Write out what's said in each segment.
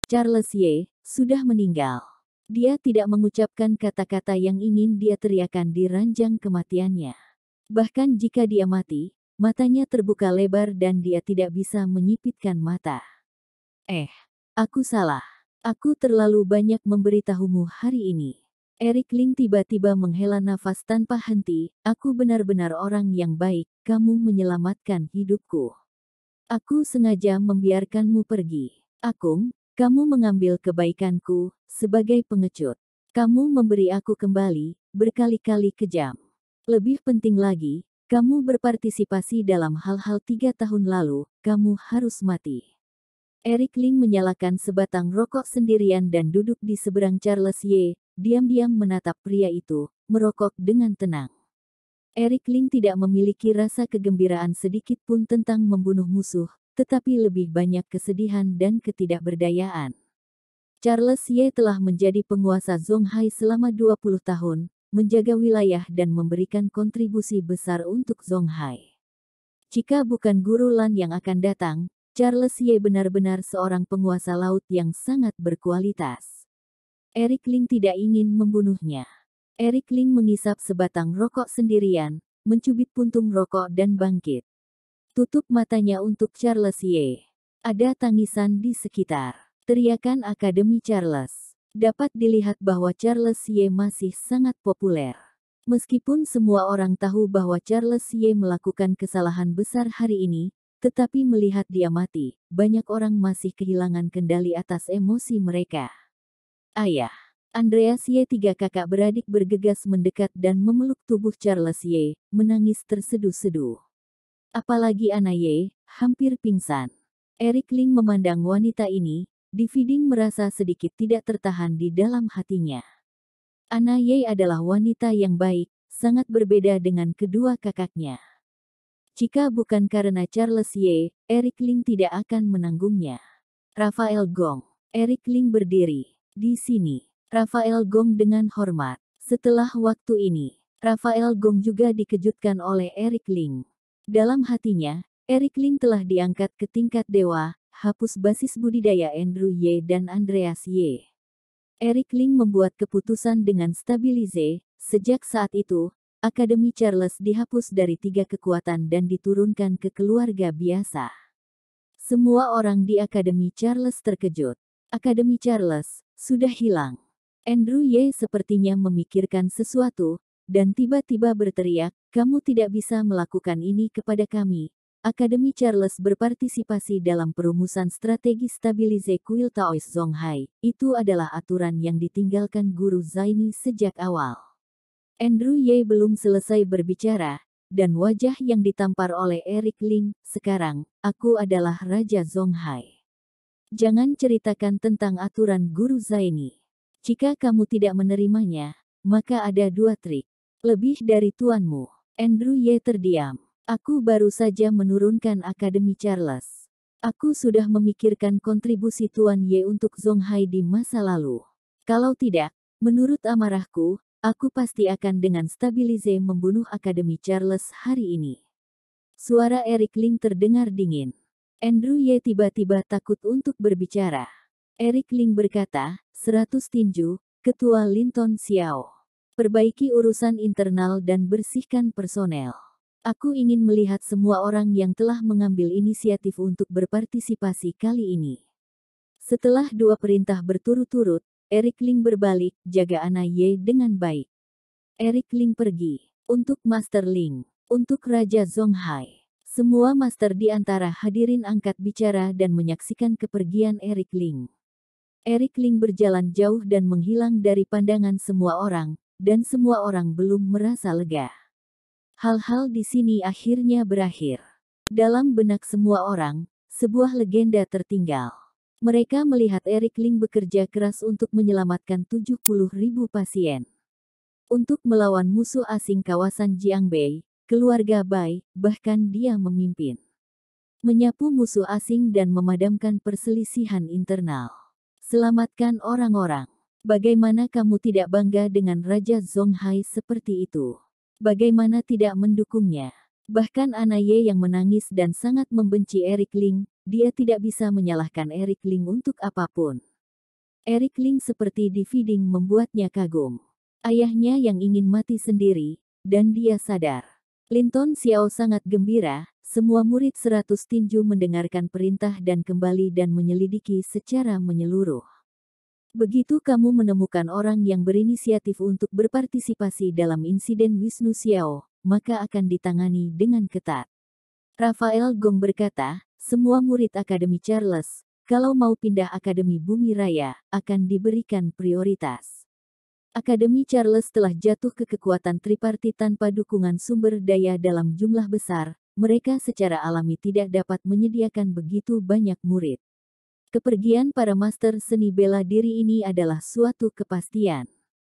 Charles Ye, sudah meninggal. Dia tidak mengucapkan kata-kata yang ingin dia teriakan di ranjang kematiannya. Bahkan jika dia mati, matanya terbuka lebar dan dia tidak bisa menyipitkan mata. Aku salah. Aku terlalu banyak memberitahumu hari ini. Eric Ling tiba-tiba menghela nafas tanpa henti. Aku benar-benar orang yang baik, kamu menyelamatkan hidupku. Aku sengaja membiarkanmu pergi. Akung, kamu mengambil kebaikanku, sebagai pengecut. Kamu memberi aku kembali, berkali-kali kejam. Lebih penting lagi, kamu berpartisipasi dalam hal-hal 3 tahun lalu, kamu harus mati. Eric Ling menyalakan sebatang rokok sendirian dan duduk di seberang Charles Ye, diam-diam menatap pria itu, merokok dengan tenang. Eric Ling tidak memiliki rasa kegembiraan sedikit pun tentang membunuh musuh, tetapi lebih banyak kesedihan dan ketidakberdayaan. Charles Ye telah menjadi penguasa Zonghai selama 20 tahun, menjaga wilayah dan memberikan kontribusi besar untuk Zonghai. Jika bukan Guru Lan yang akan datang, Charles Ye benar-benar seorang penguasa laut yang sangat berkualitas. Eric Ling tidak ingin membunuhnya. Eric Ling mengisap sebatang rokok sendirian, mencubit puntung rokok dan bangkit. Tutup matanya untuk Charles Ye. Ada tangisan di sekitar. Teriakan Akademi Charles. Dapat dilihat bahwa Charles Ye masih sangat populer. Meskipun semua orang tahu bahwa Charles Ye melakukan kesalahan besar hari ini, tetapi melihat dia mati, banyak orang masih kehilangan kendali atas emosi mereka. Ayah. Andreas Ye, tiga kakak beradik bergegas mendekat dan memeluk tubuh Charles Ye, menangis terseduh-seduh. Apalagi Ana Ye, hampir pingsan. Eric Ling memandang wanita ini, Dividing merasa sedikit tidak tertahan di dalam hatinya. Ana Ye adalah wanita yang baik, sangat berbeda dengan kedua kakaknya. Jika bukan karena Charles Ye, Eric Ling tidak akan menanggungnya. Rafael Gong. Eric Ling berdiri. Di sini. Rafael Gong dengan hormat. Setelah waktu ini, Rafael Gong juga dikejutkan oleh Eric Ling. Dalam hatinya, Eric Ling telah diangkat ke tingkat dewa, hapus basis budidaya Andrew Ye dan Andreas Ye. Eric Ling membuat keputusan dengan stabilize. Sejak saat itu, Akademi Charles dihapus dari 3 kekuatan dan diturunkan ke keluarga biasa. Semua orang di Akademi Charles terkejut. Akademi Charles sudah hilang. Andrew Ye sepertinya memikirkan sesuatu, dan tiba-tiba berteriak, kamu tidak bisa melakukan ini kepada kami. Akademi Charles berpartisipasi dalam perumusan strategi stabilize kuil Taois Zonghai. Itu adalah aturan yang ditinggalkan Guru Zaini sejak awal. Andrew Ye belum selesai berbicara, dan wajah yang ditampar oleh Eric Ling, sekarang, aku adalah Raja Zonghai. Jangan ceritakan tentang aturan Guru Zaini. Jika kamu tidak menerimanya, maka ada 2 trik. Lebih dari tuanmu. Andrew Ye terdiam. Aku baru saja menurunkan Akademi Charles. Aku sudah memikirkan kontribusi Tuan Ye untuk Zonghai di masa lalu. Kalau tidak, menurut amarahku, aku pasti akan dengan stabilize membunuh Akademi Charles hari ini. Suara Eric Ling terdengar dingin. Andrew Ye tiba-tiba takut untuk berbicara. Eric Ling berkata, 100 tinju, Ketua Linton Xiao. Perbaiki urusan internal dan bersihkan personel. Aku ingin melihat semua orang yang telah mengambil inisiatif untuk berpartisipasi kali ini. Setelah 2 perintah berturut-turut, Eric Ling berbalik, jaga Ana Ye dengan baik. Eric Ling pergi. Untuk Master Ling. Untuk Raja Zonghai. Semua master di antara hadirin angkat bicara dan menyaksikan kepergian Eric Ling. Eric Ling berjalan jauh dan menghilang dari pandangan semua orang, dan semua orang belum merasa lega. Hal-hal di sini akhirnya berakhir. Dalam benak semua orang, sebuah legenda tertinggal. Mereka melihat Eric Ling bekerja keras untuk menyelamatkan 70.000 pasien. Untuk melawan musuh asing kawasan Jiangbei, keluarga Bai, bahkan dia memimpin. Menyapu musuh asing dan memadamkan perselisihan internal. Selamatkan orang-orang. Bagaimana kamu tidak bangga dengan Raja Zonghai seperti itu? Bagaimana tidak mendukungnya? Bahkan Ana Ye yang menangis dan sangat membenci Eric Ling, dia tidak bisa menyalahkan Eric Ling untuk apapun. Eric Ling seperti di-feeding membuatnya kagum. Ayahnya yang ingin mati sendiri, dan dia sadar. Linton Xiao sangat gembira, semua murid 100 tinju mendengarkan perintah dan kembali dan menyelidiki secara menyeluruh. Begitu kamu menemukan orang yang berinisiatif untuk berpartisipasi dalam insiden Wisnu Xiao, maka akan ditangani dengan ketat. Rafael Gong berkata, semua murid Akademi Charles, kalau mau pindah Akademi Bumi Raya, akan diberikan prioritas. Akademi Charles telah jatuh ke kekuatan tripartit tanpa dukungan sumber daya dalam jumlah besar, mereka secara alami tidak dapat menyediakan begitu banyak murid. Kepergian para master seni bela diri ini adalah suatu kepastian.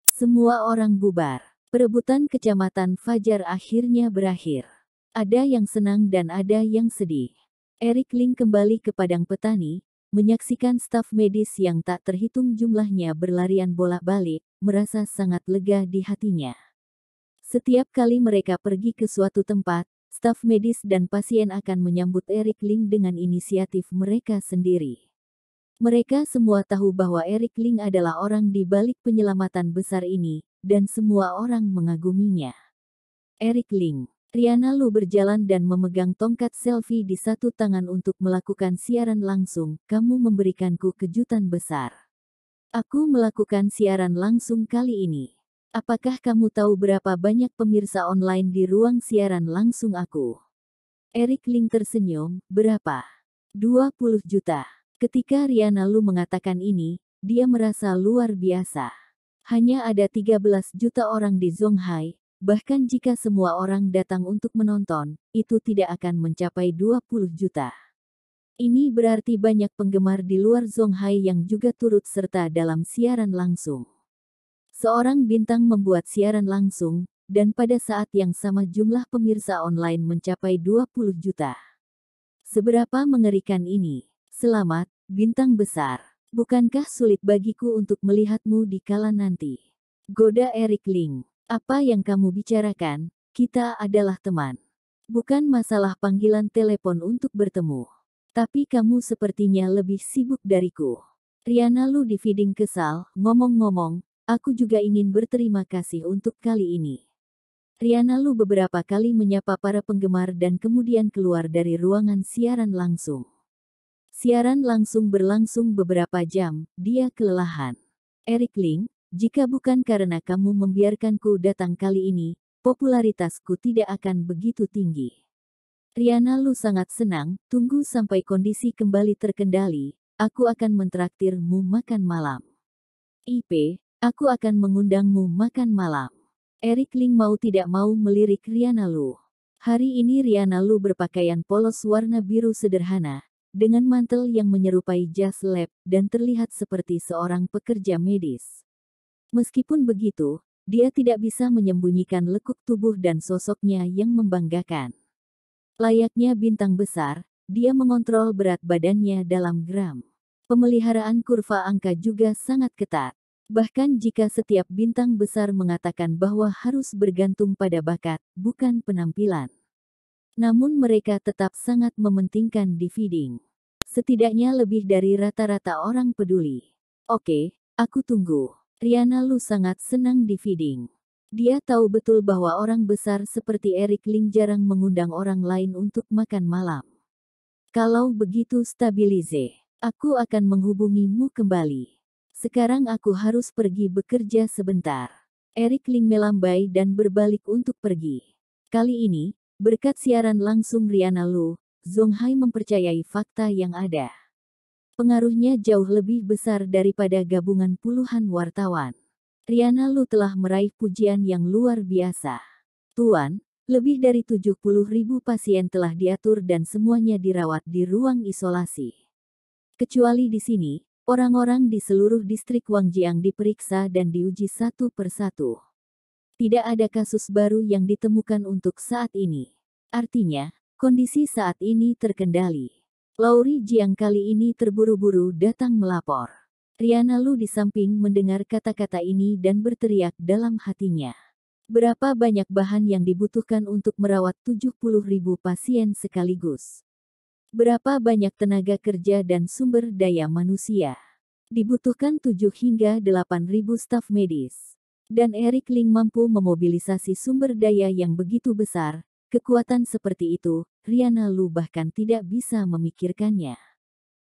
Semua orang bubar. Perebutan kecamatan Fajar akhirnya berakhir. Ada yang senang dan ada yang sedih. Eric Ling kembali ke padang petani, menyaksikan staf medis yang tak terhitung jumlahnya berlarian bolak-balik, merasa sangat lega di hatinya. Setiap kali mereka pergi ke suatu tempat, staf medis dan pasien akan menyambut Eric Ling dengan inisiatif mereka sendiri. Mereka semua tahu bahwa Eric Ling adalah orang di balik penyelamatan besar ini, dan semua orang mengaguminya. Eric Ling. Rihanna Lu berjalan dan memegang tongkat selfie di satu tangan untuk melakukan siaran langsung. Kamu memberikanku kejutan besar. Aku melakukan siaran langsung kali ini. Apakah kamu tahu berapa banyak pemirsa online di ruang siaran langsung aku? Eric Ling tersenyum, berapa? 20 juta. Ketika Rihanna Lu mengatakan ini, dia merasa luar biasa. Hanya ada 13 juta orang di Zhonghai, bahkan jika semua orang datang untuk menonton, itu tidak akan mencapai 20 juta. Ini berarti banyak penggemar di luar Zhonghai yang juga turut serta dalam siaran langsung. Seorang bintang membuat siaran langsung, dan pada saat yang sama jumlah pemirsa online mencapai 20 juta. Seberapa mengerikan ini? Selamat, bintang besar. Bukankah sulit bagiku untuk melihatmu di kala nanti? Goda Eric Ling. Apa yang kamu bicarakan? Kita adalah teman. Bukan masalah panggilan telepon untuk bertemu. Tapi kamu sepertinya lebih sibuk dariku. Rihanna Lu di-feeding kesal, ngomong-ngomong, aku juga ingin berterima kasih untuk kali ini. Rihanna Lu beberapa kali menyapa para penggemar dan kemudian keluar dari ruangan siaran langsung. Siaran langsung berlangsung beberapa jam, dia kelelahan. Eric Ling, jika bukan karena kamu membiarkanku datang kali ini, popularitasku tidak akan begitu tinggi. Rihanna Lu sangat senang, tunggu sampai kondisi kembali terkendali, aku akan mentraktirmu makan malam. IP, aku akan mengundangmu makan malam. Eric Ling mau tidak mau melirik Rihanna Lu. Hari ini Rihanna Lu berpakaian polos warna biru sederhana, dengan mantel yang menyerupai jas lab, dan terlihat seperti seorang pekerja medis. Meskipun begitu, dia tidak bisa menyembunyikan lekuk tubuh dan sosoknya yang membanggakan. Layaknya bintang besar, dia mengontrol berat badannya dalam gram. Pemeliharaan kurva angka juga sangat ketat. Bahkan jika setiap bintang besar mengatakan bahwa harus bergantung pada bakat, bukan penampilan. Namun mereka tetap sangat mementingkan di-feeding. Setidaknya lebih dari rata-rata orang peduli. Oke, aku tunggu. Rihanna Lu sangat senang di-feeding. Dia tahu betul bahwa orang besar seperti Eric Ling jarang mengundang orang lain untuk makan malam. Kalau begitu stabilize, aku akan menghubungimu kembali. Sekarang aku harus pergi bekerja sebentar. Eric Ling melambai dan berbalik untuk pergi. Kali ini, berkat siaran langsung Rihanna Lu, Zhonghai mempercayai fakta yang ada. Pengaruhnya jauh lebih besar daripada gabungan puluhan wartawan. Rihanna Lu telah meraih pujian yang luar biasa. Tuan, lebih dari 70.000 pasien telah diatur dan semuanya dirawat di ruang isolasi. Kecuali di sini, orang-orang di seluruh distrik Wangjiang diperiksa dan diuji satu persatu. Tidak ada kasus baru yang ditemukan untuk saat ini. Artinya, kondisi saat ini terkendali. Lauri Jiang kali ini terburu-buru datang melapor. Rihanna Lu di samping mendengar kata-kata ini dan berteriak dalam hatinya. Berapa banyak bahan yang dibutuhkan untuk merawat 70.000 pasien sekaligus? Berapa banyak tenaga kerja dan sumber daya manusia? Dibutuhkan 7 hingga 8.000 staf medis. Dan Eric Ling mampu memobilisasi sumber daya yang begitu besar, kekuatan seperti itu, Riana Lu bahkan tidak bisa memikirkannya.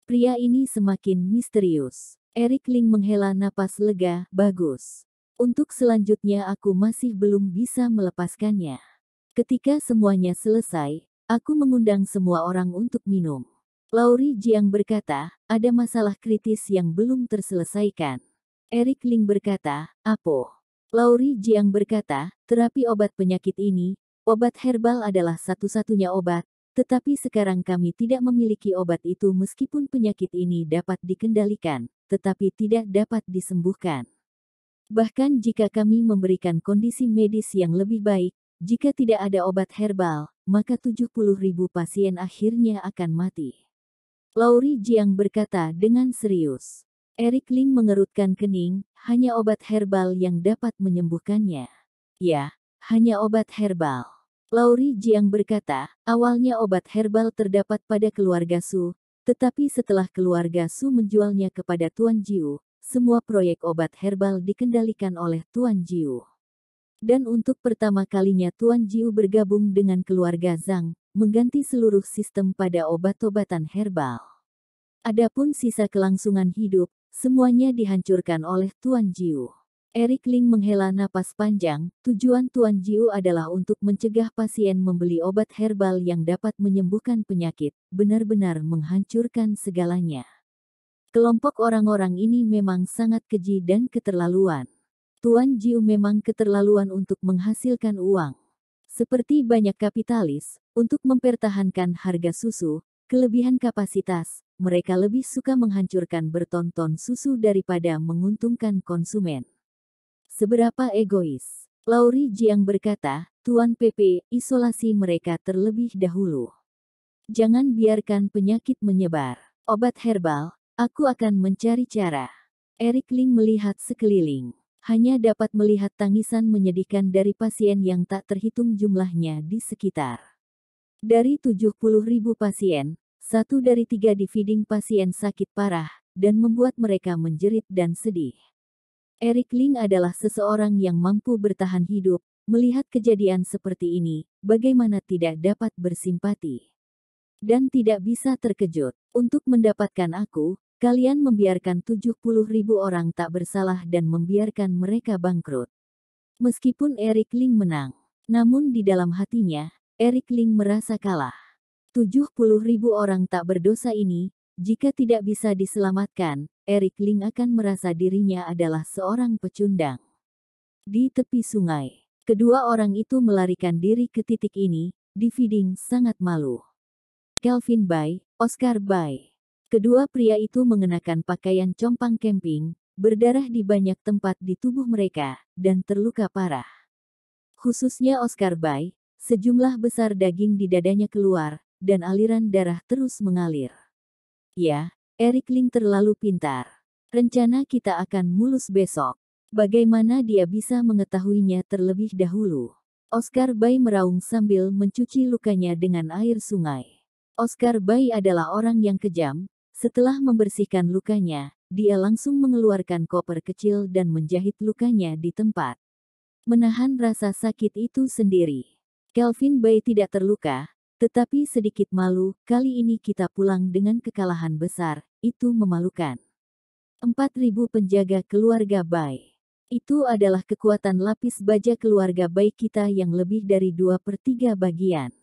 Pria ini semakin misterius. Eric Ling menghela napas lega, bagus. Untuk selanjutnya aku masih belum bisa melepaskannya. Ketika semuanya selesai, aku mengundang semua orang untuk minum. Laurie Jiang berkata, ada masalah kritis yang belum terselesaikan. Eric Ling berkata, apa? Laurie Jiang berkata, terapi obat penyakit ini, obat herbal adalah satu-satunya obat, tetapi sekarang kami tidak memiliki obat itu meskipun penyakit ini dapat dikendalikan, tetapi tidak dapat disembuhkan. Bahkan jika kami memberikan kondisi medis yang lebih baik, jika tidak ada obat herbal, maka 70.000 pasien akhirnya akan mati. Laurie Jiang berkata dengan serius. Eric Ling mengerutkan kening, hanya obat herbal yang dapat menyembuhkannya. Ya, hanya obat herbal. Laurie Jiang berkata, awalnya obat herbal terdapat pada keluarga Su, tetapi setelah keluarga Su menjualnya kepada Tuan Jiu, semua proyek obat herbal dikendalikan oleh Tuan Jiu. Dan untuk pertama kalinya Tuan Jiu bergabung dengan keluarga Zhang, mengganti seluruh sistem pada obat-obatan herbal. Adapun sisa kelangsungan hidup, semuanya dihancurkan oleh Tuan Jiu. Eric Ling menghela napas panjang, tujuan Tuan Jiu adalah untuk mencegah pasien membeli obat herbal yang dapat menyembuhkan penyakit, benar-benar menghancurkan segalanya. Kelompok orang-orang ini memang sangat keji dan keterlaluan. Tuan Jiu memang keterlaluan untuk menghasilkan uang. Seperti banyak kapitalis, untuk mempertahankan harga susu, kelebihan kapasitas, mereka lebih suka menghancurkan berton-ton susu daripada menguntungkan konsumen. Seberapa egois. Laurie Jiang berkata, Tuan PP, isolasi mereka terlebih dahulu. Jangan biarkan penyakit menyebar. Obat herbal, aku akan mencari cara. Eric Ling melihat sekeliling. Hanya dapat melihat tangisan menyedihkan dari pasien yang tak terhitung jumlahnya di sekitar. Dari 70.000 pasien, 1 dari 3 di feeding pasien sakit parah, dan membuat mereka menjerit dan sedih. Eric Ling adalah seseorang yang mampu bertahan hidup, melihat kejadian seperti ini, bagaimana tidak dapat bersimpati. Dan tidak bisa terkejut. Untuk mendapatkan aku, kalian membiarkan 70.000 orang tak bersalah dan membiarkan mereka bangkrut. Meskipun Eric Ling menang, namun di dalam hatinya, Eric Ling merasa kalah. 70.000 orang tak berdosa ini, jika tidak bisa diselamatkan, Eric Ling akan merasa dirinya adalah seorang pecundang. Di tepi sungai, kedua orang itu melarikan diri ke titik ini, di feeding sangat malu. Kelvin Bai, Oscar Bai. Kedua pria itu mengenakan pakaian compang camping, berdarah di banyak tempat di tubuh mereka, dan terluka parah. Khususnya Oscar Bai, sejumlah besar daging di dadanya keluar, dan aliran darah terus mengalir. Ya, Eric Ling terlalu pintar. Rencana kita akan mulus besok. Bagaimana dia bisa mengetahuinya terlebih dahulu? Oscar Bai meraung sambil mencuci lukanya dengan air sungai. Oscar Bai adalah orang yang kejam. Setelah membersihkan lukanya, dia langsung mengeluarkan koper kecil dan menjahit lukanya di tempat. Menahan rasa sakit itu sendiri. Kelvin Bai tidak terluka, tetapi sedikit malu. Kali ini kita pulang dengan kekalahan besar, itu memalukan. 4.000 penjaga keluarga Bai. Itu adalah kekuatan lapis baja keluarga Bai kita yang lebih dari 2/3 bagian.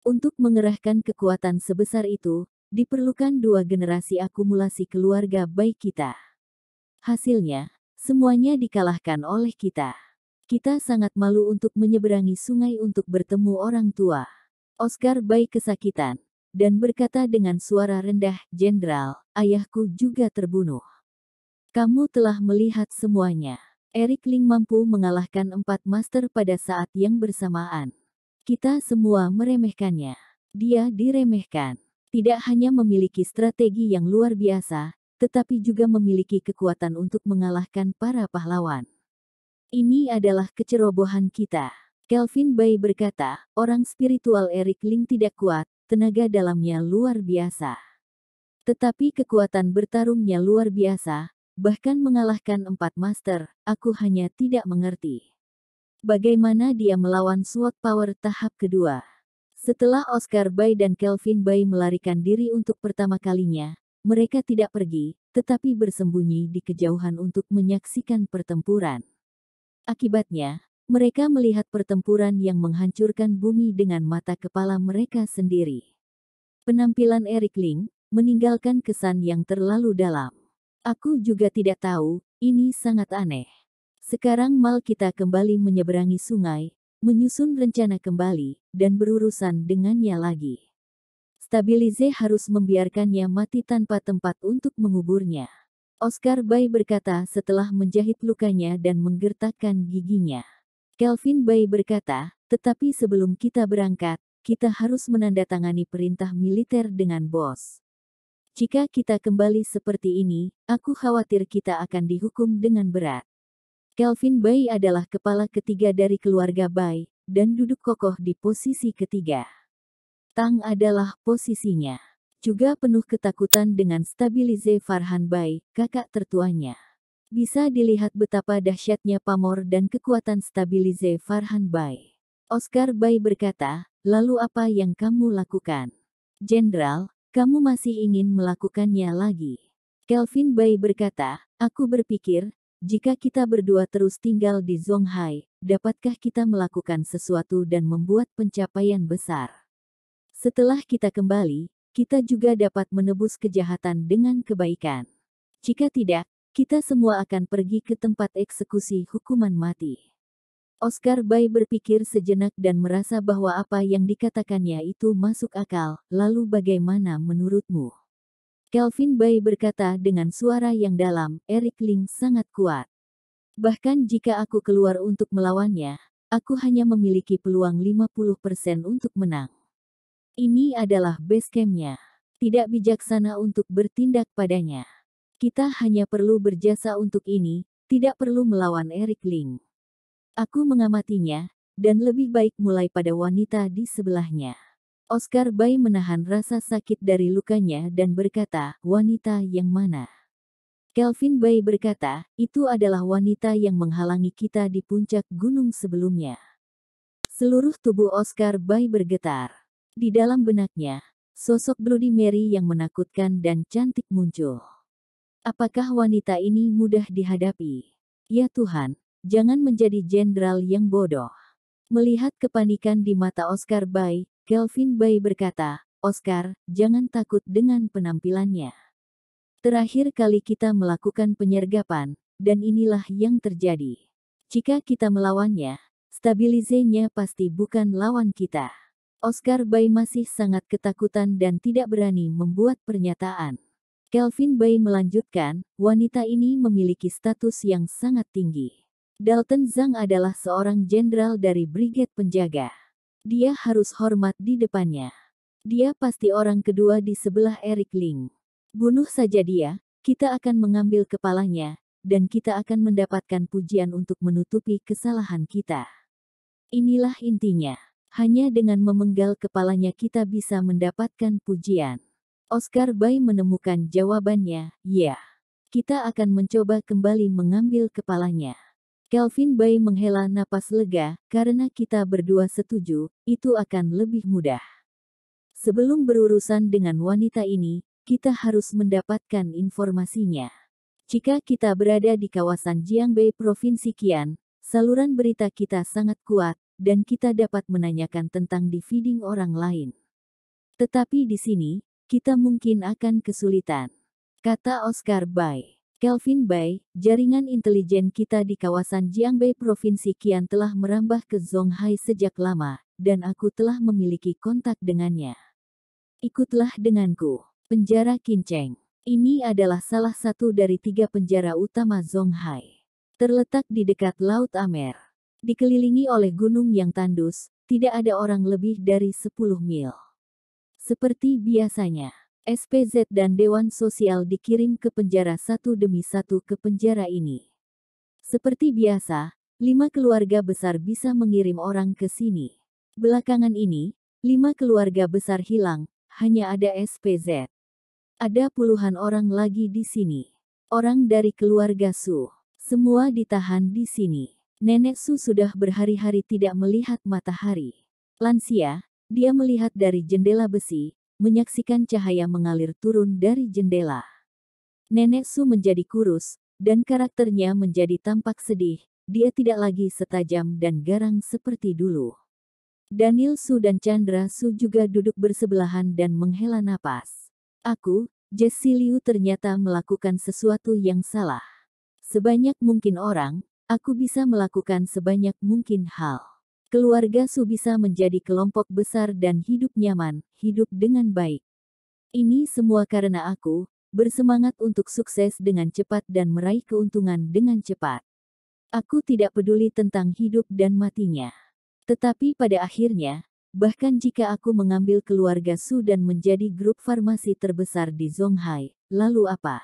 Untuk mengerahkan kekuatan sebesar itu, diperlukan 2 generasi akumulasi keluarga Bai kita. Hasilnya, semuanya dikalahkan oleh kita. Kita sangat malu untuk menyeberangi sungai untuk bertemu orang tua. Oscar Bai kesakitan, dan berkata dengan suara rendah, Jenderal, ayahku juga terbunuh. Kamu telah melihat semuanya. Eric Ling mampu mengalahkan 4 master pada saat yang bersamaan. Kita semua meremehkannya. Dia diremehkan. Tidak hanya memiliki strategi yang luar biasa, tetapi juga memiliki kekuatan untuk mengalahkan para pahlawan. Ini adalah kecerobohan kita. Kelvin Bai berkata, orang spiritual Eric Ling tidak kuat, tenaga dalamnya luar biasa. Tetapi kekuatan bertarungnya luar biasa, bahkan mengalahkan 4 master. Aku hanya tidak mengerti bagaimana dia melawan SWOT Power tahap kedua. Setelah Oscar Bay dan Kelvin Bay melarikan diri untuk pertama kalinya, mereka tidak pergi, tetapi bersembunyi di kejauhan untuk menyaksikan pertempuran. Akibatnya, mereka melihat pertempuran yang menghancurkan bumi dengan mata kepala mereka sendiri. Penampilan Eric Ling meninggalkan kesan yang terlalu dalam. Aku juga tidak tahu, ini sangat aneh. Sekarang mal kita kembali menyeberangi sungai, menyusun rencana kembali, dan berurusan dengannya lagi. Stabilize harus membiarkannya mati tanpa tempat untuk menguburnya. Oscar Bay berkata setelah menjahit lukanya dan menggertakkan giginya. Kelvin Bay berkata, tetapi sebelum kita berangkat, kita harus menandatangani perintah militer dengan bos. Jika kita kembali seperti ini, aku khawatir kita akan dihukum dengan berat. Kelvin Bay adalah kepala ketiga dari keluarga Bay, dan duduk kokoh di posisi ketiga. Tang adalah posisinya. Juga penuh ketakutan dengan Stabilize Farhan Bay, kakak tertuanya. Bisa dilihat betapa dahsyatnya pamor dan kekuatan Stabilize Farhan Bay. Oscar Bay berkata, lalu apa yang kamu lakukan? Jenderal, kamu masih ingin melakukannya lagi. Kelvin Bay berkata, aku berpikir, jika kita berdua terus tinggal di Zonghai, dapatkah kita melakukan sesuatu dan membuat pencapaian besar? Setelah kita kembali, kita juga dapat menebus kejahatan dengan kebaikan. Jika tidak, kita semua akan pergi ke tempat eksekusi hukuman mati. Oscar Bay berpikir sejenak dan merasa bahwa apa yang dikatakannya itu masuk akal, lalu bagaimana menurutmu? Kelvin Bay berkata dengan suara yang dalam, Eric Ling sangat kuat. Bahkan jika aku keluar untuk melawannya, aku hanya memiliki peluang 50% untuk menang. Ini adalah base camp-nya. Tidak bijaksana untuk bertindak padanya. Kita hanya perlu berjasa untuk ini, tidak perlu melawan Eric Ling. Aku mengamatinya, dan lebih baik mulai pada wanita di sebelahnya. Oscar Bay menahan rasa sakit dari lukanya dan berkata, wanita yang mana? Kelvin Bay berkata, itu adalah wanita yang menghalangi kita di puncak gunung sebelumnya. Seluruh tubuh Oscar Bay bergetar. Di dalam benaknya, sosok Bloody Mary yang menakutkan dan cantik muncul. Apakah wanita ini mudah dihadapi? Ya Tuhan, jangan menjadi jenderal yang bodoh. Melihat kepanikan di mata Oscar Bay, Kelvin Bay berkata, Oscar, jangan takut dengan penampilannya. Terakhir kali kita melakukan penyergapan, dan inilah yang terjadi. Jika kita melawannya, Stabilize-nya pasti bukan lawan kita. Oscar Bay masih sangat ketakutan dan tidak berani membuat pernyataan. Kelvin Bay melanjutkan, wanita ini memiliki status yang sangat tinggi. Dalton Zhang adalah seorang jenderal dari Brigade Penjaga. Dia harus hormat di depannya. Dia pasti orang kedua di sebelah Eric Ling. Bunuh saja dia, kita akan mengambil kepalanya, dan kita akan mendapatkan pujian untuk menutupi kesalahan kita. Inilah intinya. Hanya dengan memenggal kepalanya kita bisa mendapatkan pujian. Oscar Bay menemukan jawabannya, ya. Kita akan mencoba kembali mengambil kepalanya. Kelvin Bay menghela napas lega, karena kita berdua setuju, itu akan lebih mudah. Sebelum berurusan dengan wanita ini, kita harus mendapatkan informasinya. Jika kita berada di kawasan Jiangbei Provinsi Qian, saluran berita kita sangat kuat, dan kita dapat menanyakan tentang di-feeding orang lain. Tetapi di sini, kita mungkin akan kesulitan. Kata Oscar Bay. Kelvin Bay, jaringan intelijen kita di kawasan Jiangbei Provinsi Qian telah merambah ke Zonghai sejak lama, dan aku telah memiliki kontak dengannya. Ikutlah denganku. Penjara Qinceng. Ini adalah salah satu dari 3 penjara utama Zonghai. Terletak di dekat Laut Amer. Dikelilingi oleh gunung yang tandus, tidak ada orang lebih dari 10 mil. Seperti biasanya. SPZ dan Dewan Sosial dikirim ke penjara satu demi satu ke penjara ini. Seperti biasa, 5 keluarga besar bisa mengirim orang ke sini. Belakangan ini, 5 keluarga besar hilang, hanya ada SPZ. Ada puluhan orang lagi di sini. Orang dari keluarga Su. Semua ditahan di sini. Nenek Su sudah berhari-hari tidak melihat matahari. Lansia, dia melihat dari jendela besi, menyaksikan cahaya mengalir turun dari jendela. Nenek Su menjadi kurus, dan karakternya menjadi tampak sedih. Dia tidak lagi setajam dan garang seperti dulu. Daniel Su dan Chandra Su juga duduk bersebelahan dan menghela napas. Aku, Jessie Liu ternyata melakukan sesuatu yang salah. Sebanyak mungkin orang, aku bisa melakukan sebanyak mungkin hal. Keluarga Su bisa menjadi kelompok besar dan hidup nyaman, hidup dengan baik. Ini semua karena aku, bersemangat untuk sukses dengan cepat dan meraih keuntungan dengan cepat. Aku tidak peduli tentang hidup dan matinya. Tetapi pada akhirnya, bahkan jika aku mengambil keluarga Su dan menjadi grup farmasi terbesar di Zhonghai, lalu apa?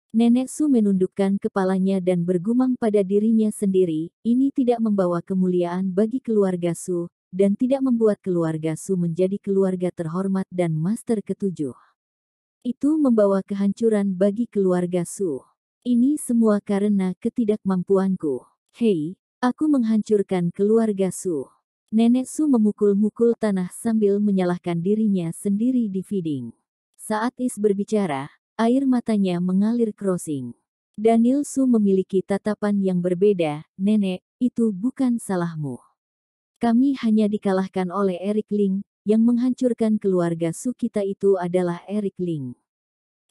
Nenek Su menundukkan kepalanya dan bergumam pada dirinya sendiri, ini tidak membawa kemuliaan bagi keluarga Su, dan tidak membuat keluarga Su menjadi keluarga terhormat dan master ketujuh. Itu membawa kehancuran bagi keluarga Su. Ini semua karena ketidakmampuanku. Hei, aku menghancurkan keluarga Su. Nenek Su memukul-mukul tanah sambil menyalahkan dirinya sendiri di feeding. Saat Is berbicara, air matanya mengalir crossing. Daniel Su memiliki tatapan yang berbeda, nenek, itu bukan salahmu. Kami hanya dikalahkan oleh Eric Ling, yang menghancurkan keluarga Su kita itu adalah Eric Ling.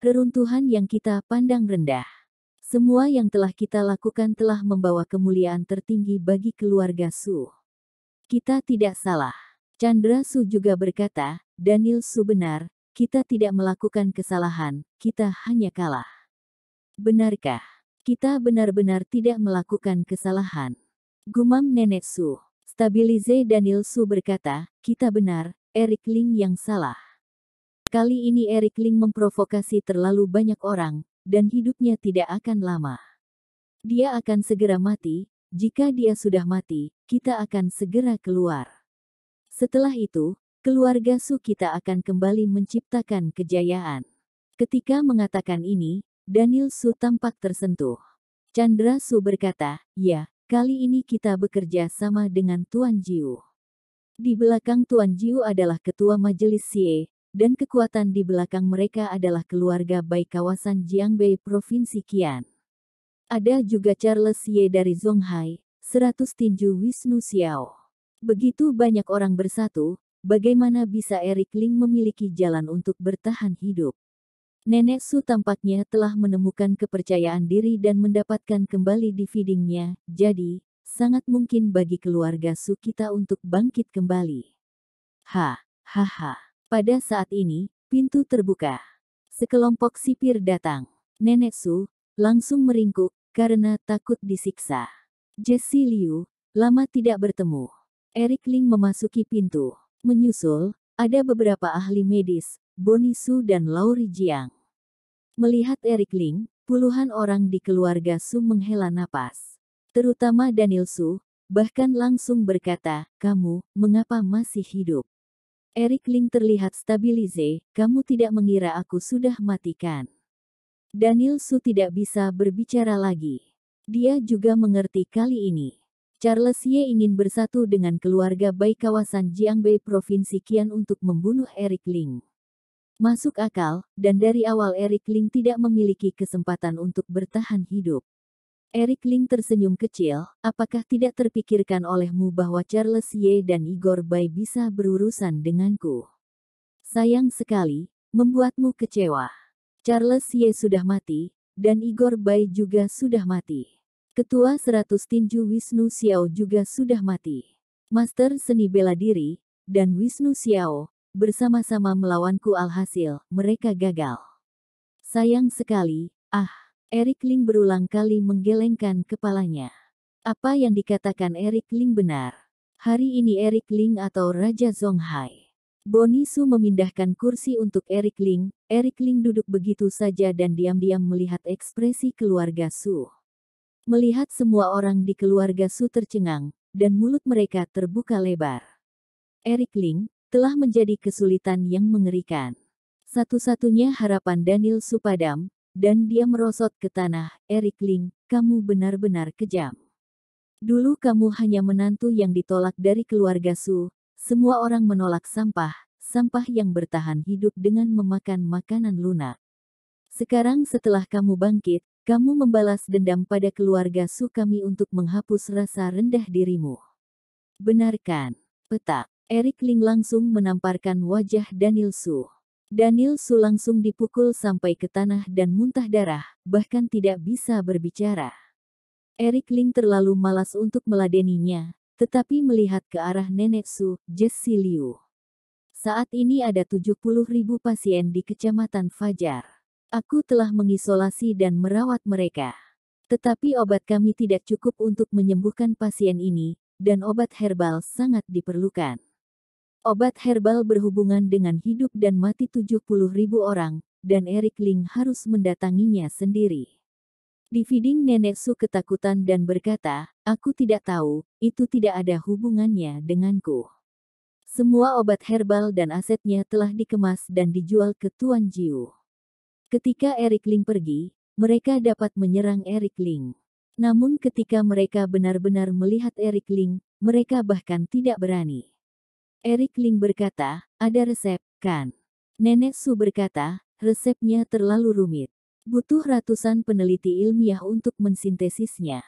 Reruntuhan yang kita pandang rendah. Semua yang telah kita lakukan telah membawa kemuliaan tertinggi bagi keluarga Su. Kita tidak salah. Chandra Su juga berkata, Daniel Su benar, kita tidak melakukan kesalahan, kita hanya kalah. Benarkah? Kita benar-benar tidak melakukan kesalahan. Gumam Nenek Su. Stabilize Daniel Su berkata, kita benar, Eric Ling yang salah. Kali ini Eric Ling memprovokasi terlalu banyak orang, dan hidupnya tidak akan lama. Dia akan segera mati, jika dia sudah mati, kita akan segera keluar. Setelah itu, keluarga Su kita akan kembali menciptakan kejayaan. Ketika mengatakan ini, Daniel Su tampak tersentuh. Chandra Su berkata, ya, kali ini kita bekerja sama dengan Tuan Jiu. Di belakang Tuan Jiu adalah ketua majelis Xie, dan kekuatan di belakang mereka adalah keluarga baik kawasan Jiangbei Provinsi Qian. Ada juga Charles Xie dari Zhonghai, 100 tinju Wisnu Xiao. Begitu banyak orang bersatu, bagaimana bisa Eric Ling memiliki jalan untuk bertahan hidup? Nenek Su tampaknya telah menemukan kepercayaan diri dan mendapatkan kembali di feedingnya, jadi, sangat mungkin bagi keluarga Su kita untuk bangkit kembali. Hahaha. Pada saat ini, pintu terbuka. Sekelompok sipir datang. Nenek Su langsung meringkuk karena takut disiksa. Jessie Liu, lama tidak bertemu. Eric Ling memasuki pintu. Menyusul, ada beberapa ahli medis, Bonnie Su dan Laurie Jiang. Melihat Eric Ling, puluhan orang di keluarga Su menghela napas. Terutama Daniel Su, bahkan langsung berkata, kamu, mengapa masih hidup? Eric Ling terlihat stabilize, kamu tidak mengira aku sudah matikan. Daniel Su tidak bisa berbicara lagi. Dia juga mengerti kali ini. Charles Ye ingin bersatu dengan keluarga baik kawasan Jiangbei Provinsi Qian untuk membunuh Eric Ling. Masuk akal, dan dari awal Eric Ling tidak memiliki kesempatan untuk bertahan hidup. Eric Ling tersenyum kecil, apakah tidak terpikirkan olehmu bahwa Charles Ye dan Igor Bai bisa berurusan denganku? Sayang sekali, membuatmu kecewa. Charles Ye sudah mati, dan Igor Bai juga sudah mati. Ketua 100 tinju Wisnu Xiao juga sudah mati. Master seni bela diri, dan Wisnu Xiao, bersama-sama melawanku alhasil, mereka gagal. Sayang sekali, Eric Ling berulang kali menggelengkan kepalanya. Apa yang dikatakan Eric Ling benar. Hari ini Eric Ling atau Raja Zhonghai. Bonnie Su memindahkan kursi untuk Eric Ling. Eric Ling duduk begitu saja dan diam-diam melihat ekspresi keluarga Su. Melihat semua orang di keluarga Su tercengang, dan mulut mereka terbuka lebar. Eric Ling telah menjadi kesulitan yang mengerikan. Satu-satunya harapan Daniel Su padam, dan dia merosot ke tanah. Eric Ling, kamu benar-benar kejam. Dulu kamu hanya menantu yang ditolak dari keluarga Su. Semua orang menolak sampah, sampah yang bertahan hidup dengan memakan makanan lunak. Sekarang setelah kamu bangkit, kamu membalas dendam pada keluarga Su kami untuk menghapus rasa rendah dirimu. Benarkan? Petak. Eric Ling langsung menamparkan wajah Daniel Su. Daniel Su langsung dipukul sampai ke tanah dan muntah darah, bahkan tidak bisa berbicara. Eric Ling terlalu malas untuk meladeninya, tetapi melihat ke arah nenek Su, Jessie Liu. Saat ini ada 70.000 pasien di Kecamatan Fajar. Aku telah mengisolasi dan merawat mereka. Tetapi obat kami tidak cukup untuk menyembuhkan pasien ini, dan obat herbal sangat diperlukan. Obat herbal berhubungan dengan hidup dan mati 70.000 orang, dan Eric Ling harus mendatanginya sendiri. Di feeding nenek Su ketakutan dan berkata, aku tidak tahu, itu tidak ada hubungannya denganku. Semua obat herbal dan asetnya telah dikemas dan dijual ke Tuan Jiu. Ketika Eric Ling pergi, mereka dapat menyerang Eric Ling. Namun ketika mereka benar-benar melihat Eric Ling, mereka bahkan tidak berani. Eric Ling berkata, ada resep, kan? Nenek Su berkata, resepnya terlalu rumit. Butuh ratusan peneliti ilmiah untuk mensintesisnya.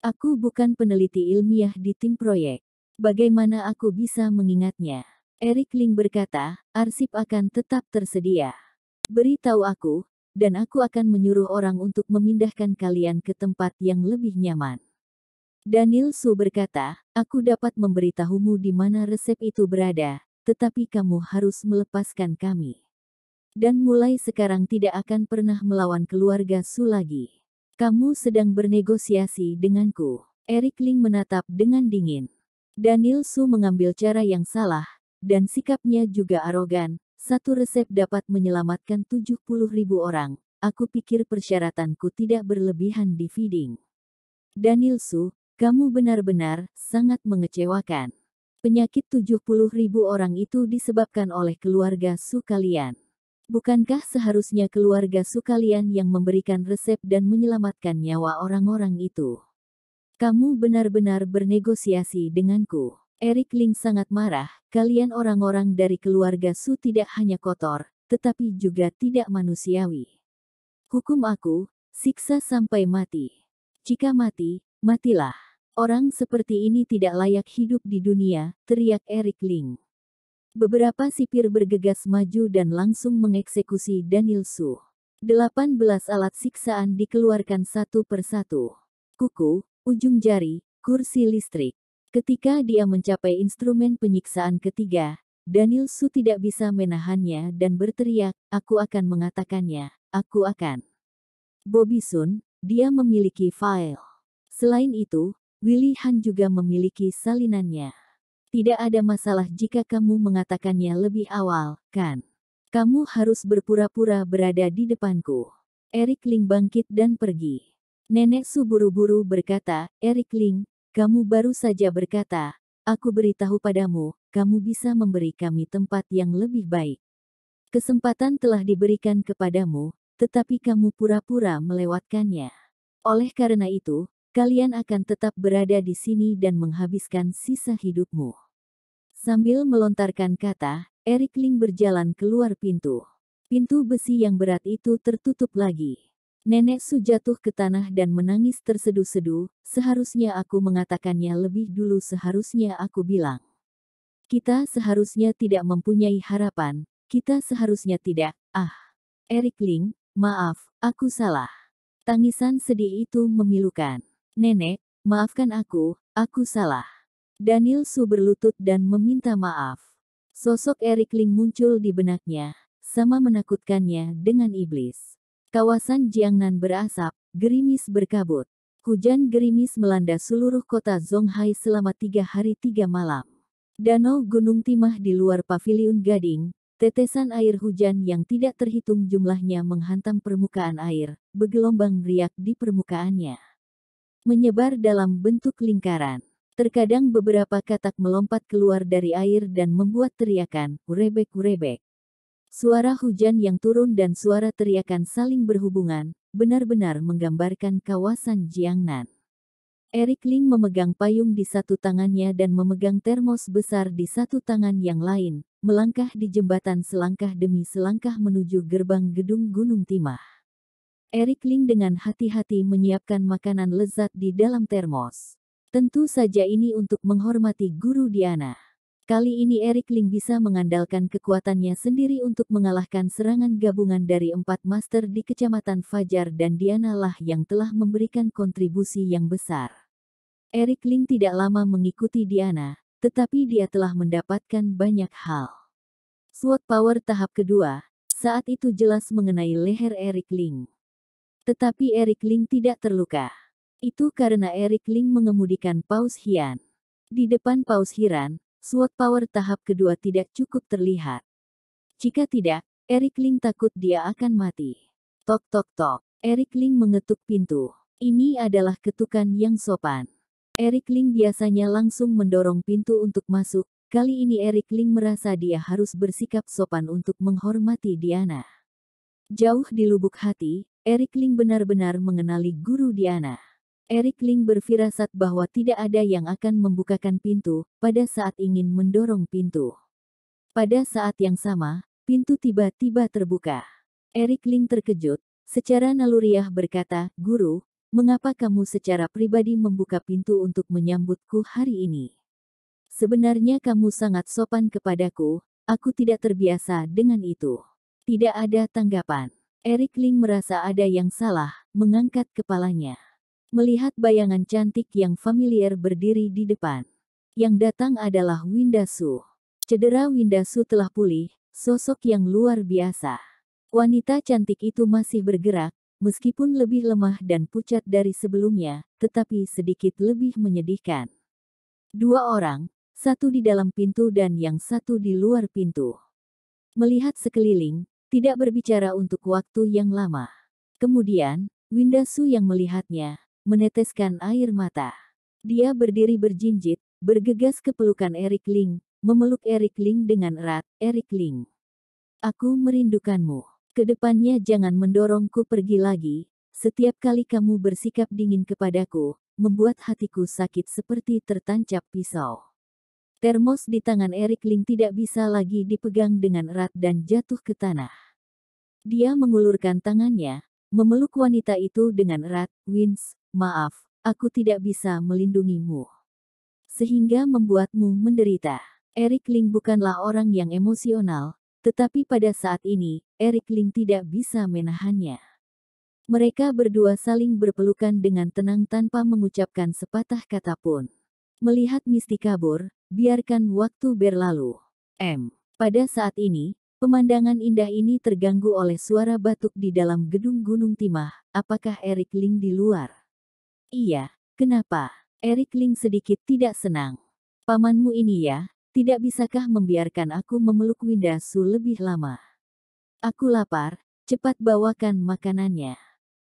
Aku bukan peneliti ilmiah di tim proyek. Bagaimana aku bisa mengingatnya? Eric Ling berkata, arsip akan tetap tersedia. Beritahu aku, dan aku akan menyuruh orang untuk memindahkan kalian ke tempat yang lebih nyaman. Daniel Su berkata, aku dapat memberitahumu di mana resep itu berada, tetapi kamu harus melepaskan kami. Dan mulai sekarang tidak akan pernah melawan keluarga Su lagi. Kamu sedang bernegosiasi denganku. Eric Ling menatap dengan dingin. Daniel Su mengambil cara yang salah, dan sikapnya juga arogan. Satu resep dapat menyelamatkan 70.000 orang. Aku pikir persyaratanku tidak berlebihan di feeding. Daniel Su, kamu benar-benar sangat mengecewakan. Penyakit 70.000 orang itu disebabkan oleh keluarga Su kalian. Bukankah seharusnya keluarga Su kalian yang memberikan resep dan menyelamatkan nyawa orang-orang itu? Kamu benar-benar bernegosiasi denganku. Eric Ling sangat marah, kalian orang-orang dari keluarga Su tidak hanya kotor, tetapi juga tidak manusiawi. Hukum aku, siksa sampai mati. Jika mati, matilah. Orang seperti ini tidak layak hidup di dunia, teriak Eric Ling. Beberapa sipir bergegas maju dan langsung mengeksekusi Daniel Su. 18 alat siksaan dikeluarkan satu persatu. Kuku, ujung jari, kursi listrik. Ketika dia mencapai instrumen penyiksaan ketiga, Daniel Su tidak bisa menahannya dan berteriak, aku akan mengatakannya, aku akan. Bobby Sun, dia memiliki file. Selain itu, Willy Han juga memiliki salinannya. Tidak ada masalah jika kamu mengatakannya lebih awal, kan? Kamu harus berpura-pura berada di depanku. Eric Ling bangkit dan pergi. Nenek Su buru-buru berkata, Eric Ling, kamu baru saja berkata, aku beritahu padamu, kamu bisa memberi kami tempat yang lebih baik. Kesempatan telah diberikan kepadamu, tetapi kamu pura-pura melewatkannya. Oleh karena itu, kalian akan tetap berada di sini dan menghabiskan sisa hidupmu. Sambil melontarkan kata, Eric Ling berjalan keluar pintu. Pintu besi yang berat itu tertutup lagi. Nenek Su jatuh ke tanah dan menangis terseduh-seduh, seharusnya aku mengatakannya lebih dulu seharusnya aku bilang. Kita seharusnya tidak mempunyai harapan, kita seharusnya tidak, Eric Ling, maaf, aku salah. Tangisan sedih itu memilukan. Nenek, maafkan aku salah. Daniel Su berlutut dan meminta maaf. Sosok Eric Ling muncul di benaknya, sama menakutkannya dengan iblis. Kawasan Jiangnan berasap, gerimis berkabut. Hujan gerimis melanda seluruh kota Zhonghai selama 3 hari 3 malam. Danau Gunung Timah di luar Paviliun Gading, tetesan air hujan yang tidak terhitung jumlahnya menghantam permukaan air, bergelombang riak di permukaannya. Menyebar dalam bentuk lingkaran. Terkadang beberapa katak melompat keluar dari air dan membuat teriakan, urebek-urebek. Suara hujan yang turun dan suara teriakan saling berhubungan, benar-benar menggambarkan kawasan Jiangnan. Eric Ling memegang payung di satu tangannya dan memegang termos besar di satu tangan yang lain, melangkah di jembatan selangkah demi selangkah menuju gerbang gedung Gunung Timah. Eric Ling dengan hati-hati menyiapkan makanan lezat di dalam termos. Tentu saja ini untuk menghormati Guru Diana. Kali ini Eric Ling bisa mengandalkan kekuatannya sendiri untuk mengalahkan serangan gabungan dari 4 master di Kecamatan Fajar dan Diana lah yang telah memberikan kontribusi yang besar. Eric Ling tidak lama mengikuti Diana, tetapi dia telah mendapatkan banyak hal. SWOT Power tahap kedua, saat itu jelas mengenai leher Eric Ling. Tetapi Eric Ling tidak terluka. Itu karena Eric Ling mengemudikan Paus Hian. Di depan Paus Hiran, SWOT Power tahap kedua tidak cukup terlihat. Jika tidak, Eric Ling takut dia akan mati. Tok tok tok. Eric Ling mengetuk pintu. Ini adalah ketukan yang sopan. Eric Ling biasanya langsung mendorong pintu untuk masuk. Kali ini Eric Ling merasa dia harus bersikap sopan untuk menghormati Diana. Jauh di lubuk hati, Eric Ling benar-benar mengenali Guru Diana. Eric Ling berfirasat bahwa tidak ada yang akan membukakan pintu pada saat ingin mendorong pintu. Pada saat yang sama, pintu tiba-tiba terbuka. Eric Ling terkejut, secara naluriah berkata, "Guru, mengapa kamu secara pribadi membuka pintu untuk menyambutku hari ini? Sebenarnya kamu sangat sopan kepadaku, aku tidak terbiasa dengan itu." Tidak ada tanggapan. Eric Ling merasa ada yang salah, mengangkat kepalanya. Melihat bayangan cantik yang familiar berdiri di depan. Yang datang adalah Winda Su. Cedera Winda Su telah pulih, sosok yang luar biasa. Wanita cantik itu masih bergerak, meskipun lebih lemah dan pucat dari sebelumnya, tetapi sedikit lebih menyedihkan. 2 orang, satu di dalam pintu dan yang satu di luar pintu. Melihat sekeliling, tidak berbicara untuk waktu yang lama. Kemudian, Winda Su yang melihatnya, meneteskan air mata. Dia berdiri berjinjit, bergegas ke pelukan Eric Ling, memeluk Eric Ling dengan erat. "Eric Ling, aku merindukanmu. Kedepannya jangan mendorongku pergi lagi. Setiap kali kamu bersikap dingin kepadaku, membuat hatiku sakit seperti tertancap pisau." Termos di tangan Eric Ling tidak bisa lagi dipegang dengan erat dan jatuh ke tanah. Dia mengulurkan tangannya, memeluk wanita itu dengan erat. "Wins, maaf, aku tidak bisa melindungimu. Sehingga membuatmu menderita." Eric Ling bukanlah orang yang emosional, tetapi pada saat ini, Eric Ling tidak bisa menahannya. Mereka berdua saling berpelukan dengan tenang tanpa mengucapkan sepatah kata pun. Melihat Misty kabur, biarkan waktu berlalu. Pada saat ini, pemandangan indah ini terganggu oleh suara batuk di dalam gedung Gunung Timah. Apakah Eric Ling di luar? Iya, kenapa? Eric Ling sedikit tidak senang. Pamanmu ini ya, tidak bisakah membiarkan aku memeluk Winda Su lebih lama? Aku lapar, cepat bawakan makanannya.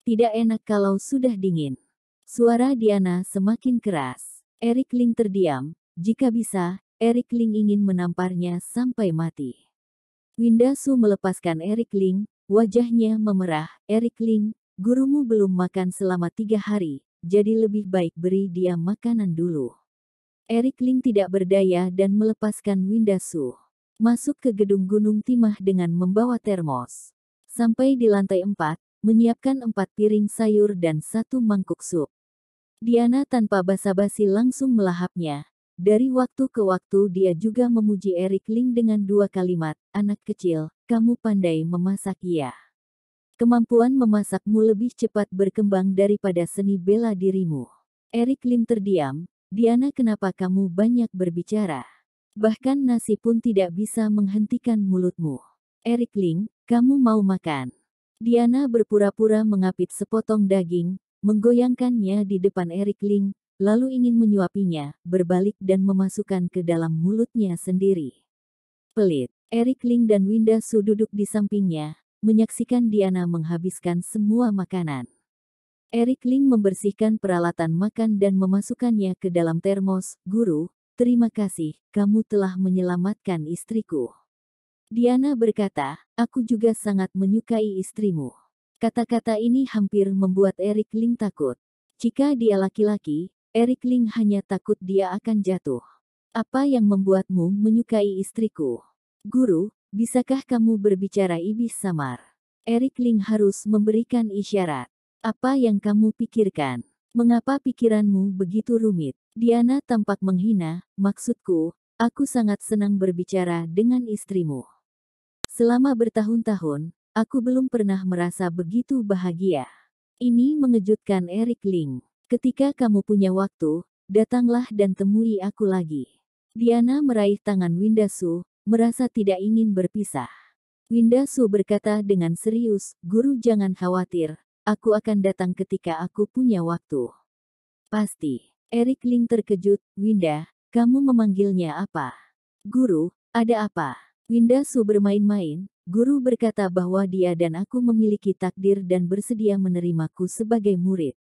Tidak enak kalau sudah dingin. Suara Diana semakin keras. Eric Ling terdiam, jika bisa, Eric Ling ingin menamparnya sampai mati. Winda Su melepaskan Eric Ling, wajahnya memerah. "Eric Ling, gurumu belum makan selama 3 hari, jadi lebih baik beri dia makanan dulu." Eric Ling tidak berdaya dan melepaskan Winda Su. Masuk ke gedung Gunung Timah dengan membawa termos. Sampai di lantai 4, menyiapkan 4 piring sayur dan 1 mangkuk sup. Diana tanpa basa-basi langsung melahapnya. Dari waktu ke waktu dia juga memuji Eric Ling dengan 2 kalimat, "Anak kecil, kamu pandai memasak ya. Kemampuan memasakmu lebih cepat berkembang daripada seni bela dirimu." Eric Ling terdiam. "Diana, kenapa kamu banyak berbicara? Bahkan nasi pun tidak bisa menghentikan mulutmu." "Eric Ling, kamu mau makan?" Diana berpura-pura mengapit sepotong daging, menggoyangkannya di depan Eric Ling, lalu ingin menyuapinya, berbalik dan memasukkan ke dalam mulutnya sendiri. Pelit. Eric Ling dan Winda Su duduk di sampingnya, menyaksikan Diana menghabiskan semua makanan. Eric Ling membersihkan peralatan makan dan memasukkannya ke dalam termos. "Guru, terima kasih, kamu telah menyelamatkan istriku." Diana berkata, aku juga sangat menyukai istrimu. Kata-kata ini hampir membuat Eric Ling takut. Jika dia laki-laki, Eric Ling hanya takut dia akan jatuh. Apa yang membuatmu menyukai istriku? Guru, bisakah kamu berbicara iblis samar? Eric Ling harus memberikan isyarat. Apa yang kamu pikirkan? Mengapa pikiranmu begitu rumit? Diana tampak menghina, maksudku, aku sangat senang berbicara dengan istrimu. Selama bertahun-tahun, aku belum pernah merasa begitu bahagia. Ini mengejutkan Eric Ling. Ketika kamu punya waktu, datanglah dan temui aku lagi. Diana meraih tangan Winda Su, merasa tidak ingin berpisah. Winda Su berkata dengan serius, guru jangan khawatir, aku akan datang ketika aku punya waktu. Pasti. Eric Ling terkejut, Winda, kamu memanggilnya apa? Guru, ada apa? Winda Su bermain-main, guru berkata bahwa dia dan aku memiliki takdir dan bersedia menerimaku sebagai murid.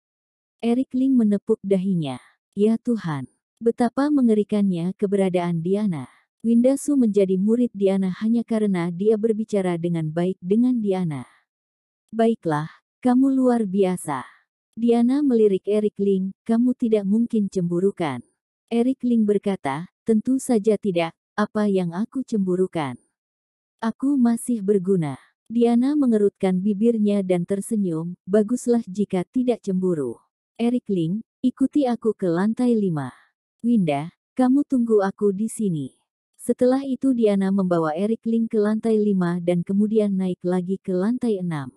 Eric Ling menepuk dahinya. Ya Tuhan, betapa mengerikannya keberadaan Diana. Winda Su menjadi murid Diana hanya karena dia berbicara dengan baik dengan Diana. Baiklah, kamu luar biasa. Diana melirik Eric Ling, kamu tidak mungkin cemburukan. Eric Ling berkata, tentu saja tidak, apa yang aku cemburukan. Aku masih berguna. Diana mengerutkan bibirnya dan tersenyum, baguslah jika tidak cemburu. Eric Ling, ikuti aku ke lantai 5. Winda, kamu tunggu aku di sini. Setelah itu Diana membawa Eric Ling ke lantai 5 dan kemudian naik lagi ke lantai 6.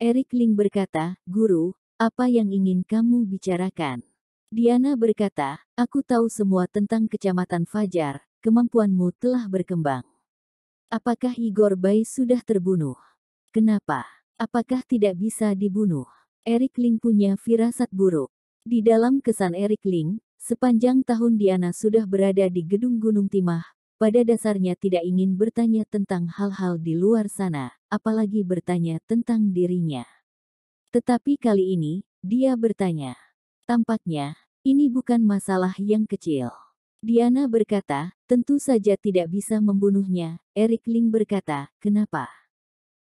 Eric Ling berkata, guru, apa yang ingin kamu bicarakan? Diana berkata, aku tahu semua tentang Kecamatan Fajar, kemampuanmu telah berkembang. Apakah Igor Bai sudah terbunuh? Kenapa? Apakah tidak bisa dibunuh? Eric Ling punya firasat buruk. Di dalam kesan Eric Ling, sepanjang tahun Diana sudah berada di gedung Gunung Timah, pada dasarnya tidak ingin bertanya tentang hal-hal di luar sana, apalagi bertanya tentang dirinya. Tetapi kali ini, dia bertanya. Tampaknya, ini bukan masalah yang kecil. Diana berkata, tentu saja tidak bisa membunuhnya. Eric Ling berkata, kenapa?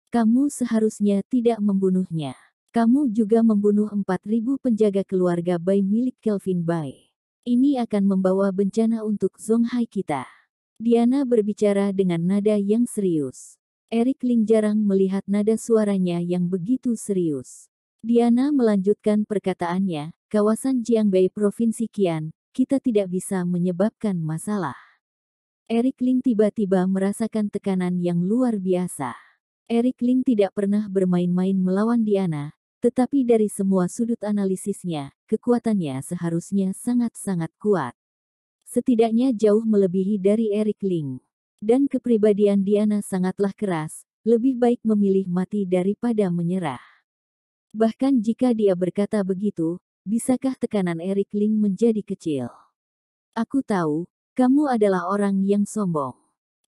Kamu seharusnya tidak membunuhnya. Kamu juga membunuh 4.000 penjaga keluarga Bai milik Kelvin Bai. Ini akan membawa bencana untuk Zonghai kita. Diana berbicara dengan nada yang serius. Eric Ling jarang melihat nada suaranya yang begitu serius. Diana melanjutkan perkataannya, kawasan Jiangbei Provinsi Qian, kita tidak bisa menyebabkan masalah. Eric Ling tiba-tiba merasakan tekanan yang luar biasa. Eric Ling tidak pernah bermain-main melawan Diana, tetapi dari semua sudut analisisnya, kekuatannya seharusnya sangat-sangat kuat. Setidaknya jauh melebihi dari Eric Ling. Dan kepribadian Diana sangatlah keras, lebih baik memilih mati daripada menyerah. Bahkan jika dia berkata begitu, bisakah tekanan Eric Ling menjadi kecil? Aku tahu, kamu adalah orang yang sombong.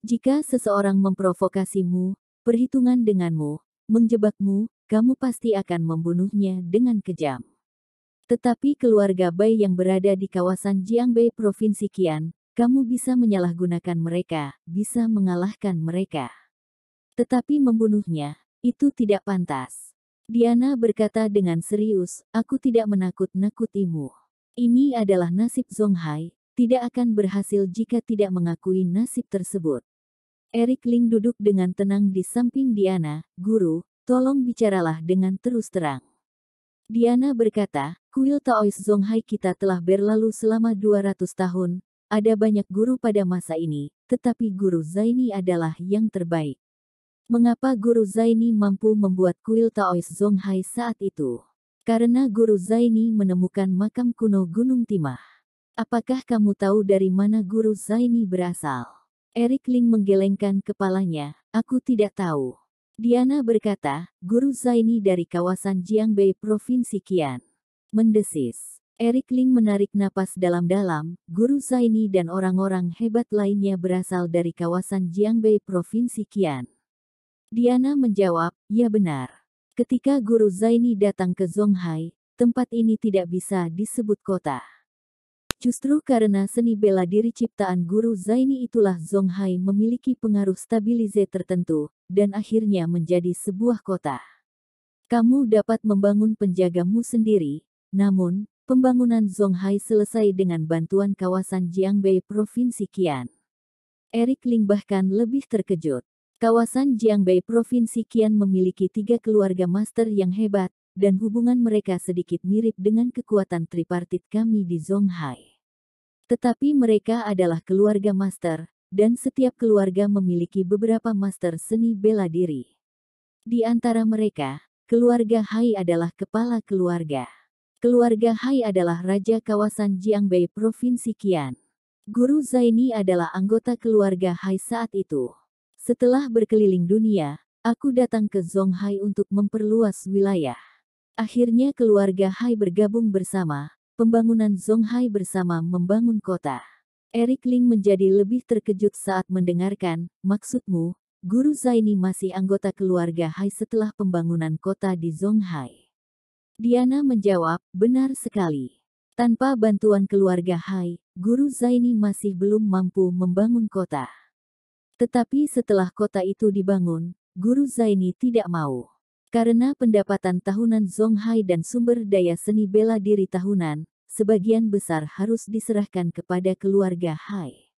Jika seseorang memprovokasimu, perhitungan denganmu, menjebakmu, kamu pasti akan membunuhnya dengan kejam. Tetapi keluarga Bai yang berada di kawasan Jiangbei Provinsi Qian, kamu bisa menyalahgunakan mereka, bisa mengalahkan mereka. Tetapi membunuhnya, itu tidak pantas. Diana berkata dengan serius, aku tidak menakut-nakutimu. Ini adalah nasib Zonghai, tidak akan berhasil jika tidak mengakui nasib tersebut. Eric Ling duduk dengan tenang di samping Diana, guru, tolong bicaralah dengan terus terang. Diana berkata, kuil Taois Zonghai kita telah berlalu selama 200 tahun, ada banyak guru pada masa ini, tetapi guru Zaini adalah yang terbaik. Mengapa guru Zaini mampu membuat kuil Taois Zonghai saat itu? Karena guru Zaini menemukan makam kuno Gunung Timah. Apakah kamu tahu dari mana guru Zaini berasal? Eric Ling menggelengkan kepalanya, aku tidak tahu. Diana berkata, guru Zaini dari kawasan Jiangbei Provinsi Qian. Mendesis. Eric Ling menarik napas dalam-dalam, guru Zaini dan orang-orang hebat lainnya berasal dari kawasan Jiangbei Provinsi Qian. Diana menjawab, ya benar. Ketika guru Zaini datang ke Zonghai, tempat ini tidak bisa disebut kota. Justru karena seni bela diri ciptaan Guru Zaini itulah Zonghai memiliki pengaruh stabilize tertentu, dan akhirnya menjadi sebuah kota. Kamu dapat membangun penjagamu sendiri, namun, pembangunan Zonghai selesai dengan bantuan kawasan Jiangbei Provinsi Qian. Eric Ling bahkan lebih terkejut. Kawasan Jiangbei Provinsi Qian memiliki 3 keluarga master yang hebat, dan hubungan mereka sedikit mirip dengan kekuatan tripartit kami di Zonghai. Tetapi mereka adalah keluarga master, dan setiap keluarga memiliki beberapa master seni bela diri. Di antara mereka, keluarga Hai adalah kepala keluarga. Keluarga Hai adalah raja kawasan Jiangbei Provinsi Qian. Guru Zaini adalah anggota keluarga Hai saat itu. Setelah berkeliling dunia, aku datang ke Zonghai untuk memperluas wilayah. Akhirnya keluarga Hai bergabung bersama, pembangunan Zonghai bersama membangun kota. Eric Ling menjadi lebih terkejut saat mendengarkan, maksudmu, Guru Zaini masih anggota keluarga Hai setelah pembangunan kota di Zonghai. Diana menjawab, benar sekali. Tanpa bantuan keluarga Hai, Guru Zaini masih belum mampu membangun kota. Tetapi setelah kota itu dibangun, Guru Zaini tidak mau. Karena pendapatan tahunan Zonghai dan sumber daya seni bela diri tahunan, sebagian besar harus diserahkan kepada keluarga Hai.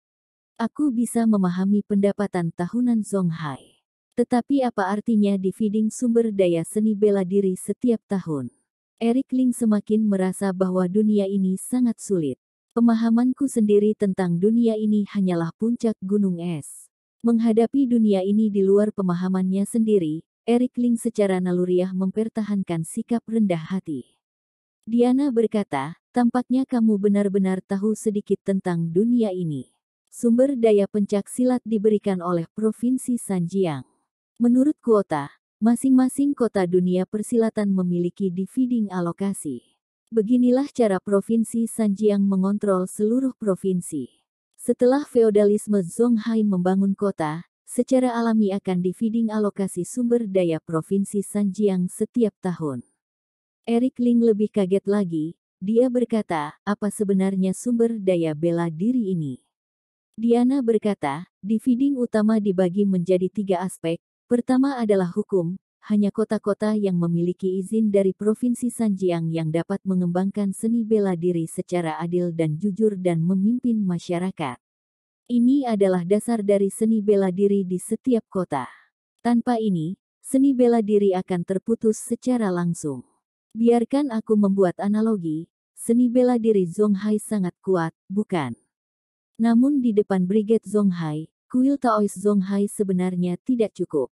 Aku bisa memahami pendapatan tahunan Zonghai. Tetapi apa artinya feeding sumber daya seni bela diri setiap tahun? Eric Ling semakin merasa bahwa dunia ini sangat sulit. Pemahamanku sendiri tentang dunia ini hanyalah puncak gunung es. Menghadapi dunia ini di luar pemahamannya sendiri, Eric Ling secara naluriah mempertahankan sikap rendah hati. Diana berkata, tampaknya kamu benar-benar tahu sedikit tentang dunia ini. Sumber daya pencak silat diberikan oleh Provinsi Sanjiang. Menurut kuota, masing-masing kota dunia persilatan memiliki feeding alokasi. Beginilah cara Provinsi Sanjiang mengontrol seluruh provinsi. Setelah feodalisme Zonghai membangun kota, secara alami akan feeding alokasi sumber daya Provinsi Sanjiang setiap tahun. Eric Ling lebih kaget lagi, dia berkata, apa sebenarnya sumber daya bela diri ini? Diana berkata, feeding utama dibagi menjadi 3 aspek. Pertama adalah hukum, hanya kota-kota yang memiliki izin dari Provinsi Sanjiang yang dapat mengembangkan seni bela diri secara adil dan jujur dan memimpin masyarakat. Ini adalah dasar dari seni bela diri di setiap kota. Tanpa ini, seni bela diri akan terputus secara langsung. Biarkan aku membuat analogi, seni bela diri Zonghai sangat kuat, bukan? Namun di depan Brigade Zonghai, kuil Taois Zonghai sebenarnya tidak cukup.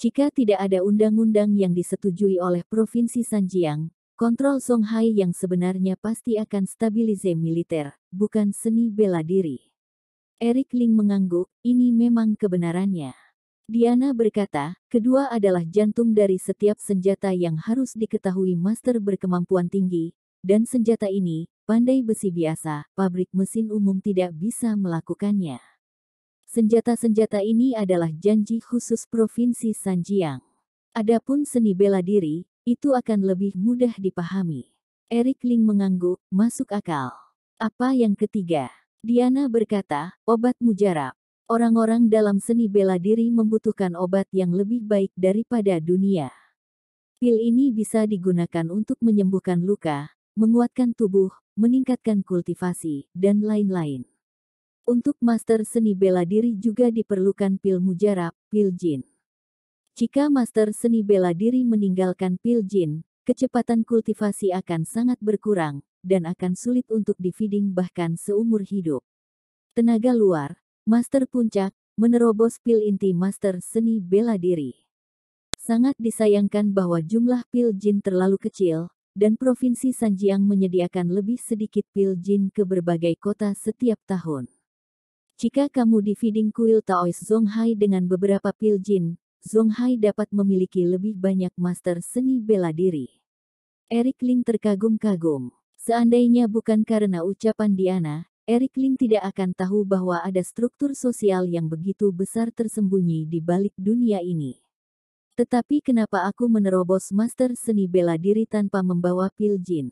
Jika tidak ada undang-undang yang disetujui oleh Provinsi Sanjiang, kontrol Zonghai yang sebenarnya pasti akan stabilize militer, bukan seni bela diri. Eric Ling mengangguk, ini memang kebenarannya. Diana berkata, kedua adalah jantung dari setiap senjata yang harus diketahui master berkemampuan tinggi, dan senjata ini, pandai besi biasa, pabrik mesin umum tidak bisa melakukannya. Senjata-senjata ini adalah janji khusus Provinsi Sanjiang. Adapun seni bela diri, itu akan lebih mudah dipahami. Eric Ling mengangguk, masuk akal. Apa yang ketiga? Diana berkata, obat mujarab. Orang-orang dalam seni bela diri membutuhkan obat yang lebih baik daripada dunia. Pil ini bisa digunakan untuk menyembuhkan luka, menguatkan tubuh, meningkatkan kultivasi, dan lain-lain. Untuk master seni bela diri juga diperlukan pil mujarab, pil jin. Jika master seni bela diri meninggalkan pil jin, kecepatan kultivasi akan sangat berkurang, dan akan sulit untuk feeding bahkan seumur hidup. Tenaga luar, master puncak, menerobos pil inti master seni bela diri. Sangat disayangkan bahwa jumlah pil jin terlalu kecil, dan Provinsi Sanjiang menyediakan lebih sedikit pil jin ke berbagai kota setiap tahun. Jika kamu feeding kuil Taois Zonghai dengan beberapa pil jin, Zonghai dapat memiliki lebih banyak master seni bela diri. Eric Ling terkagum-kagum. Seandainya bukan karena ucapan Diana, Eric Ling tidak akan tahu bahwa ada struktur sosial yang begitu besar tersembunyi di balik dunia ini. Tetapi kenapa aku menerobos master seni bela diri tanpa membawa pil jin?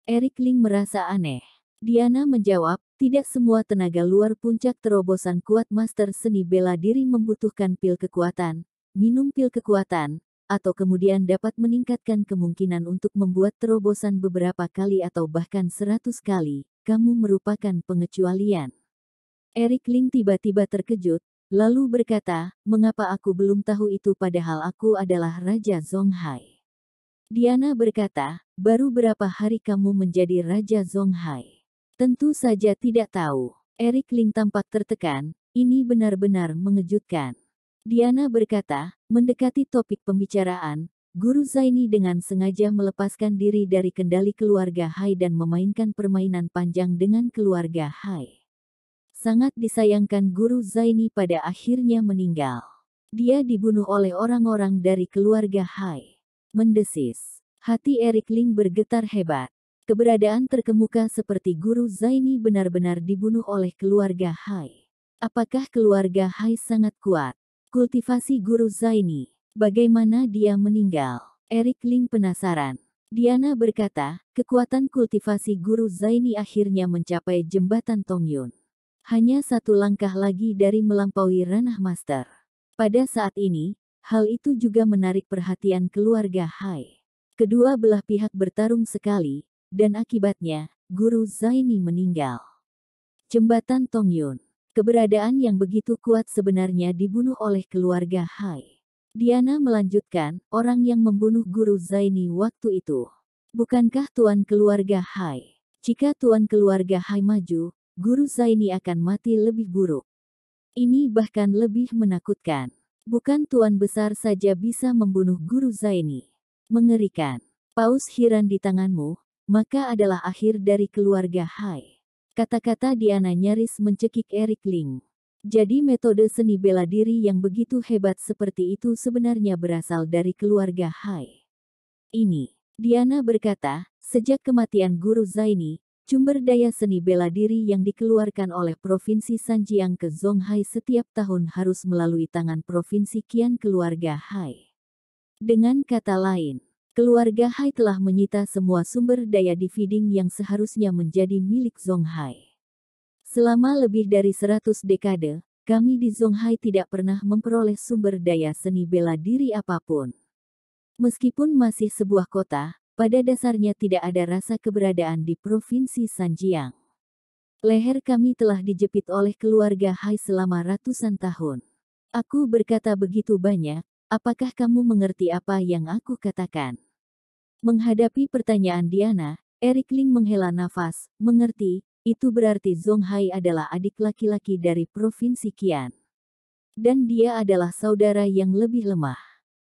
Eric Ling merasa aneh. Diana menjawab, tidak semua tenaga luar puncak terobosan kuat master seni bela diri membutuhkan pil kekuatan, minum pil kekuatan, atau kemudian dapat meningkatkan kemungkinan untuk membuat terobosan beberapa kali atau bahkan 100 kali. Kamu merupakan pengecualian. Eric Ling tiba-tiba terkejut, lalu berkata, mengapa aku belum tahu itu padahal aku adalah Raja Zonghai? Diana berkata, baru berapa hari kamu menjadi Raja Zonghai? Tentu saja tidak tahu. Eric Ling tampak tertekan, ini benar-benar mengejutkan. Diana berkata, mendekati topik pembicaraan, Guru Zaini dengan sengaja melepaskan diri dari kendali keluarga Hai dan memainkan permainan panjang dengan keluarga Hai. Sangat disayangkan Guru Zaini pada akhirnya meninggal. Dia dibunuh oleh orang-orang dari keluarga Hai. Mendesis. Hati Eric Ling bergetar hebat. Keberadaan terkemuka seperti Guru Zaini benar-benar dibunuh oleh keluarga Hai. Apakah keluarga Hai sangat kuat? Kultivasi Guru Zaini. Bagaimana dia meninggal? Eric Ling penasaran. Diana berkata, kekuatan kultivasi Guru Zaini akhirnya mencapai jembatan Tongyun. Hanya satu langkah lagi dari melampaui ranah master. Pada saat ini, hal itu juga menarik perhatian keluarga Hai. Kedua belah pihak bertarung sekali, dan akibatnya, Guru Zaini meninggal. Jembatan Tongyun. Keberadaan yang begitu kuat sebenarnya dibunuh oleh keluarga Hai. Diana melanjutkan, orang yang membunuh Guru Zaini waktu itu. Bukankah tuan keluarga Hai? Jika tuan keluarga Hai maju, Guru Zaini akan mati lebih buruk. Ini bahkan lebih menakutkan. Bukan tuan besar saja bisa membunuh Guru Zaini. Mengerikan. Paus Hiran di tanganmu, maka adalah akhir dari keluarga Hai. Kata-kata Diana nyaris mencekik Eric Ling. Jadi metode seni bela diri yang begitu hebat seperti itu sebenarnya berasal dari keluarga Hai. Ini, Diana berkata, sejak kematian Guru Zaini, sumber daya seni bela diri yang dikeluarkan oleh Provinsi Sanjiang ke Zonghai setiap tahun harus melalui tangan Provinsi Qian keluarga Hai. Dengan kata lain, keluarga Hai telah menyita semua sumber daya di Fiding yang seharusnya menjadi milik Zonghai. Selama lebih dari 100 dekade, kami di Zonghai tidak pernah memperoleh sumber daya seni bela diri apapun. Meskipun masih sebuah kota, pada dasarnya tidak ada rasa keberadaan di Provinsi Sanjiang. Leher kami telah dijepit oleh keluarga Hai selama ratusan tahun. Aku berkata begitu banyak, apakah kamu mengerti apa yang aku katakan? Menghadapi pertanyaan Diana, Eric Ling menghela nafas, mengerti, itu berarti Zonghai adalah adik laki-laki dari Provinsi Qian. Dan dia adalah saudara yang lebih lemah.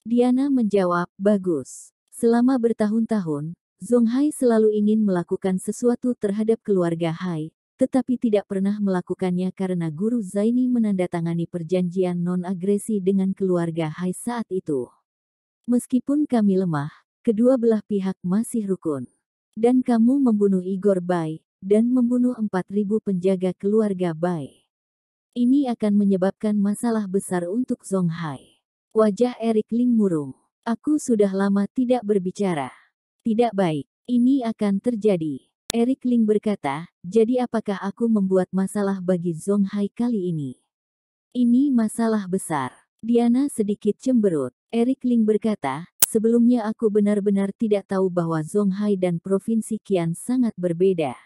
Diana menjawab, bagus. Selama bertahun-tahun, Zonghai selalu ingin melakukan sesuatu terhadap keluarga Hai, tetapi tidak pernah melakukannya karena Guru Zaini menandatangani perjanjian non-agresi dengan keluarga Hai saat itu. Meskipun kami lemah, kedua belah pihak masih rukun. Dan kamu membunuh Igor Bai, dan membunuh 4.000 penjaga keluarga Bai. Ini akan menyebabkan masalah besar untuk Zonghai. Wajah Eric Ling murung. Aku sudah lama tidak berbicara. Tidak baik. Ini akan terjadi. Eric Ling berkata, jadi apakah aku membuat masalah bagi Zonghai kali ini? Ini masalah besar. Diana sedikit cemberut. Eric Ling berkata, sebelumnya aku benar-benar tidak tahu bahwa Zonghai dan Provinsi Qian sangat berbeda.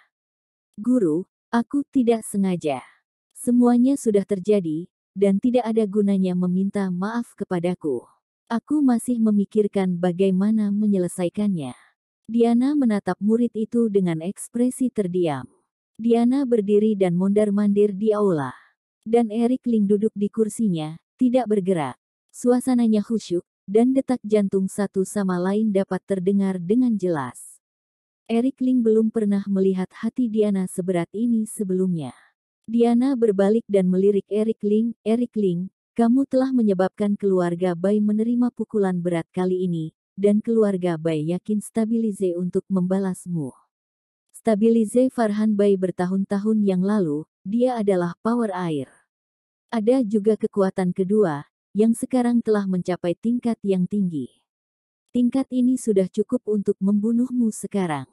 Guru, aku tidak sengaja. Semuanya sudah terjadi, dan tidak ada gunanya meminta maaf kepadaku. Aku masih memikirkan bagaimana menyelesaikannya. Diana menatap murid itu dengan ekspresi terdiam. Diana berdiri dan mondar-mandir di aula. Dan Eric Ling duduk di kursinya, tidak bergerak. Suasananya khusyuk, dan detak jantung satu sama lain dapat terdengar dengan jelas. Eric Ling belum pernah melihat hati Diana seberat ini sebelumnya. Diana berbalik dan melirik Eric Ling, Eric Ling, kamu telah menyebabkan keluarga Bai menerima pukulan berat kali ini, dan keluarga Bai yakin Stabilize untuk membalasmu. Stabilize Farhan Bai bertahun-tahun yang lalu, dia adalah power air. Ada juga kekuatan kedua, yang sekarang telah mencapai tingkat yang tinggi. Tingkat ini sudah cukup untuk membunuhmu sekarang.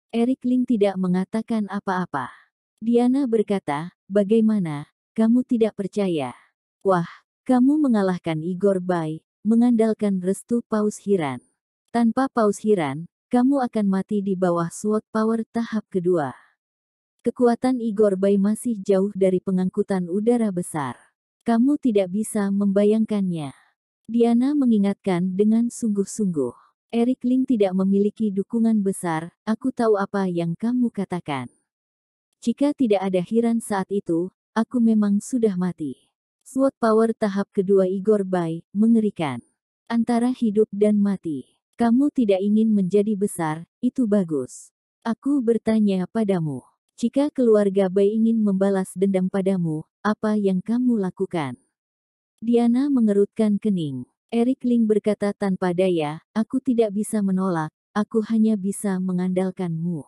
Eric Ling tidak mengatakan apa-apa. Diana berkata, bagaimana, kamu tidak percaya? Wah, kamu mengalahkan Igor Bai, mengandalkan restu Paus Hiran. Tanpa Paus Hiran, kamu akan mati di bawah Sword Power tahap kedua. Kekuatan Igor Bai masih jauh dari pengangkutan udara besar. Kamu tidak bisa membayangkannya. Diana mengingatkan dengan sungguh-sungguh. Eric Ling tidak memiliki dukungan besar, aku tahu apa yang kamu katakan. Jika tidak ada Hiran saat itu, aku memang sudah mati. Sword Power tahap kedua Igor Bai, mengerikan. Antara hidup dan mati. Kamu tidak ingin menjadi besar, itu bagus. Aku bertanya padamu. Jika keluarga Bai ingin membalas dendam padamu, apa yang kamu lakukan? Diana mengerutkan kening. Eric Ling berkata tanpa daya, aku tidak bisa menolak, aku hanya bisa mengandalkanmu.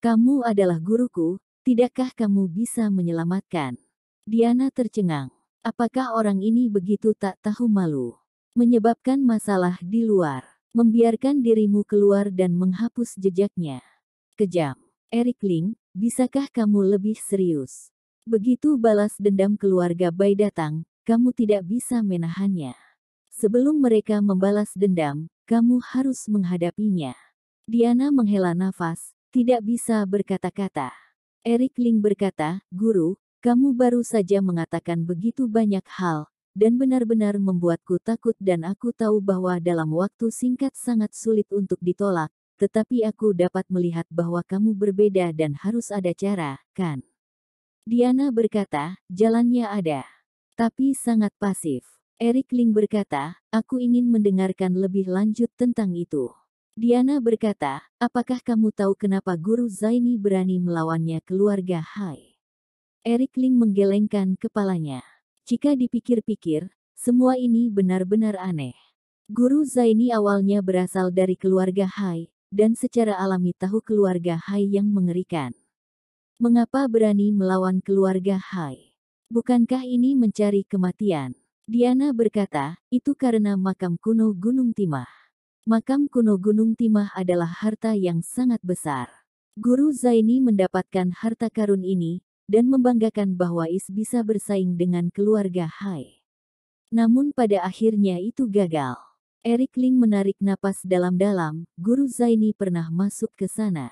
Kamu adalah guruku, tidakkah kamu bisa menyelamatkan? Diana tercengang. Apakah orang ini begitu tak tahu malu? Menyebabkan masalah di luar. Membiarkan dirimu keluar dan menghapus jejaknya. Kejam. Eric Ling, bisakah kamu lebih serius? Begitu balas dendam keluarga Bai datang, kamu tidak bisa menahannya. Sebelum mereka membalas dendam, kamu harus menghadapinya. Diana menghela nafas, tidak bisa berkata-kata. Eric Ling berkata, Guru, kamu baru saja mengatakan begitu banyak hal, dan benar-benar membuatku takut dan aku tahu bahwa dalam waktu singkat sangat sulit untuk ditolak, tetapi aku dapat melihat bahwa kamu berbeda dan harus ada cara, kan? Diana berkata, jalannya ada. Tapi sangat pasif. Eric Ling berkata, aku ingin mendengarkan lebih lanjut tentang itu. Diana berkata, apakah kamu tahu kenapa Guru Zaini berani melawannya keluarga Hai? Eric Ling menggelengkan kepalanya. Jika dipikir-pikir, semua ini benar-benar aneh. Guru Zaini awalnya berasal dari keluarga Hai, dan secara alami tahu keluarga Hai yang mengerikan. Mengapa berani melawan keluarga Hai? Bukankah ini mencari kematian? Diana berkata, itu karena makam kuno Gunung Timah. Makam kuno Gunung Timah adalah harta yang sangat besar. Guru Zaini mendapatkan harta karun ini, dan membanggakan bahwa Is bisa bersaing dengan keluarga Hai. Namun pada akhirnya itu gagal. Eric Ling menarik napas dalam-dalam, Guru Zaini pernah masuk ke sana.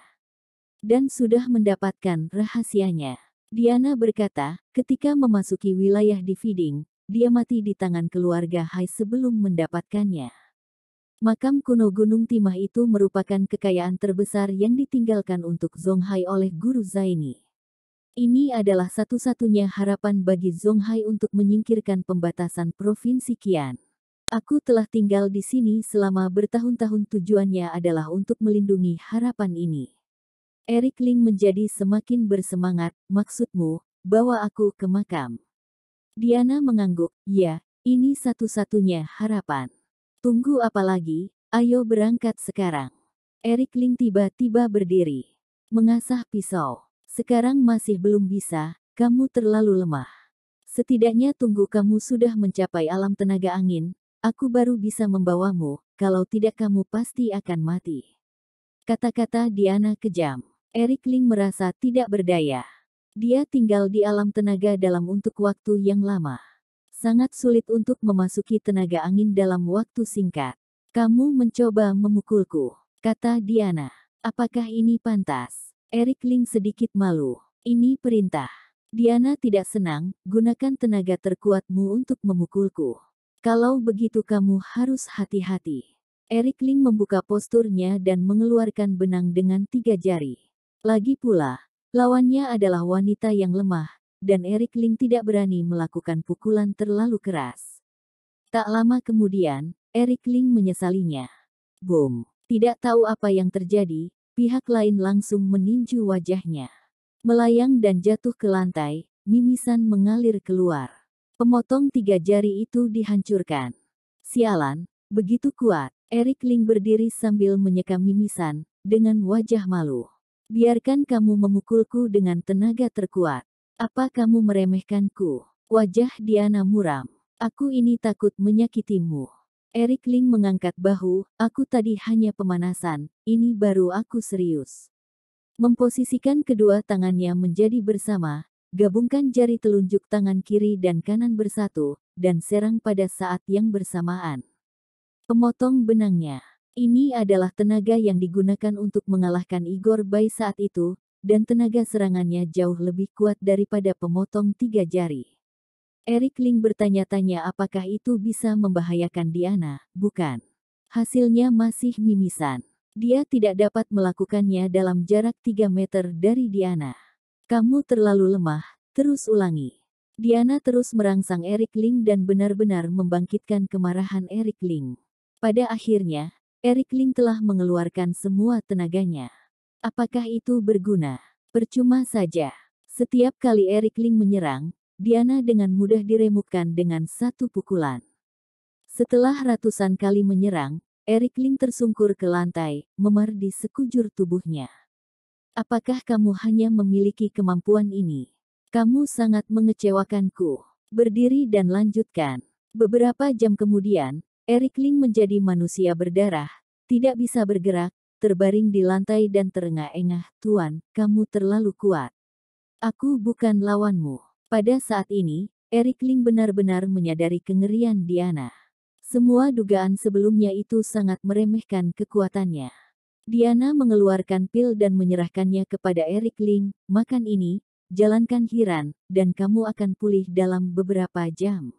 Dan sudah mendapatkan rahasianya. Diana berkata, ketika memasuki wilayah di Fiding, dia mati di tangan keluarga Hai sebelum mendapatkannya. Makam kuno Gunung Timah itu merupakan kekayaan terbesar yang ditinggalkan untuk Zonghai oleh Guru Zaini. Ini adalah satu-satunya harapan bagi Zonghai untuk menyingkirkan pembatasan Provinsi Qian. Aku telah tinggal di sini selama bertahun-tahun, tujuannya adalah untuk melindungi harapan ini. Eric Ling menjadi semakin bersemangat, maksudmu, bawa aku ke makam. Diana mengangguk, ya, ini satu-satunya harapan. Tunggu apa lagi, ayo berangkat sekarang. Eric Ling tiba-tiba berdiri. Mengasah pisau. Sekarang masih belum bisa, kamu terlalu lemah. Setidaknya tunggu kamu sudah mencapai alam tenaga angin, aku baru bisa membawamu, kalau tidak kamu pasti akan mati. Kata-kata Diana kejam. Eric Ling merasa tidak berdaya. Dia tinggal di alam tenaga dalam untuk waktu yang lama. Sangat sulit untuk memasuki tenaga angin dalam waktu singkat. Kamu mencoba memukulku, kata Diana. Apakah ini pantas? Eric Ling sedikit malu. Ini perintah. Diana tidak senang, gunakan tenaga terkuatmu untuk memukulku. Kalau begitu kamu harus hati-hati. Eric Ling membuka posturnya dan mengeluarkan benang dengan 3 jari. Lagi pula, lawannya adalah wanita yang lemah, dan Eric Ling tidak berani melakukan pukulan terlalu keras. Tak lama kemudian, Eric Ling menyesalinya. Boom! Tidak tahu apa yang terjadi, pihak lain langsung meninju wajahnya. Melayang dan jatuh ke lantai, mimisan mengalir keluar. Pemotong 3 jari itu dihancurkan. Sialan, begitu kuat. Eric Ling berdiri sambil menyeka mimisan, dengan wajah malu. Biarkan kamu memukulku dengan tenaga terkuat. Apa kamu meremehkanku? Wajah Diana muram. Aku ini takut menyakitimu. Eric Ling mengangkat bahu, aku tadi hanya pemanasan, ini baru aku serius. Memposisikan kedua tangannya menjadi bersama, gabungkan jari telunjuk tangan kiri dan kanan bersatu, dan serang pada saat yang bersamaan. Pemotong benangnya. Ini adalah tenaga yang digunakan untuk mengalahkan Igor Bay saat itu, dan tenaga serangannya jauh lebih kuat daripada pemotong 3 jari. Eric Ling bertanya-tanya apakah itu bisa membahayakan Diana, bukan. Hasilnya masih mimisan. Dia tidak dapat melakukannya dalam jarak 3 meter dari Diana. Kamu terlalu lemah, terus ulangi. Diana terus merangsang Eric Ling dan benar-benar membangkitkan kemarahan Eric Ling. Pada akhirnya, Eric Ling telah mengeluarkan semua tenaganya. Apakah itu berguna? Percuma saja. Setiap kali Eric Ling menyerang, Diana dengan mudah diremukkan dengan satu pukulan. Setelah ratusan kali menyerang, Eric Ling tersungkur ke lantai, memar di sekujur tubuhnya. Apakah kamu hanya memiliki kemampuan ini? Kamu sangat mengecewakanku. Berdiri dan lanjutkan. Beberapa jam kemudian, Eric Ling menjadi manusia berdarah, tidak bisa bergerak, terbaring di lantai dan terengah-engah. Tuan, kamu terlalu kuat. Aku bukan lawanmu. Pada saat ini, Eric Ling benar-benar menyadari kengerian Diana. Semua dugaan sebelumnya itu sangat meremehkan kekuatannya. Diana mengeluarkan pil dan menyerahkannya kepada Eric Ling, makan ini, jalankan Hiran, dan kamu akan pulih dalam beberapa jam.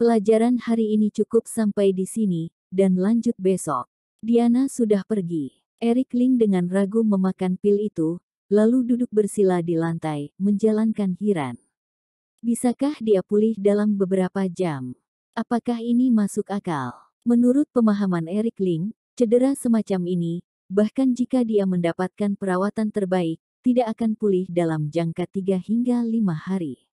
Pelajaran hari ini cukup sampai di sini, dan lanjut besok. Diana sudah pergi. Eric Ling dengan ragu memakan pil itu, lalu duduk bersila di lantai, menjalankan Hiran. Bisakah dia pulih dalam beberapa jam? Apakah ini masuk akal? Menurut pemahaman Eric Ling, cedera semacam ini, bahkan jika dia mendapatkan perawatan terbaik, tidak akan pulih dalam jangka 3 hingga 5 hari.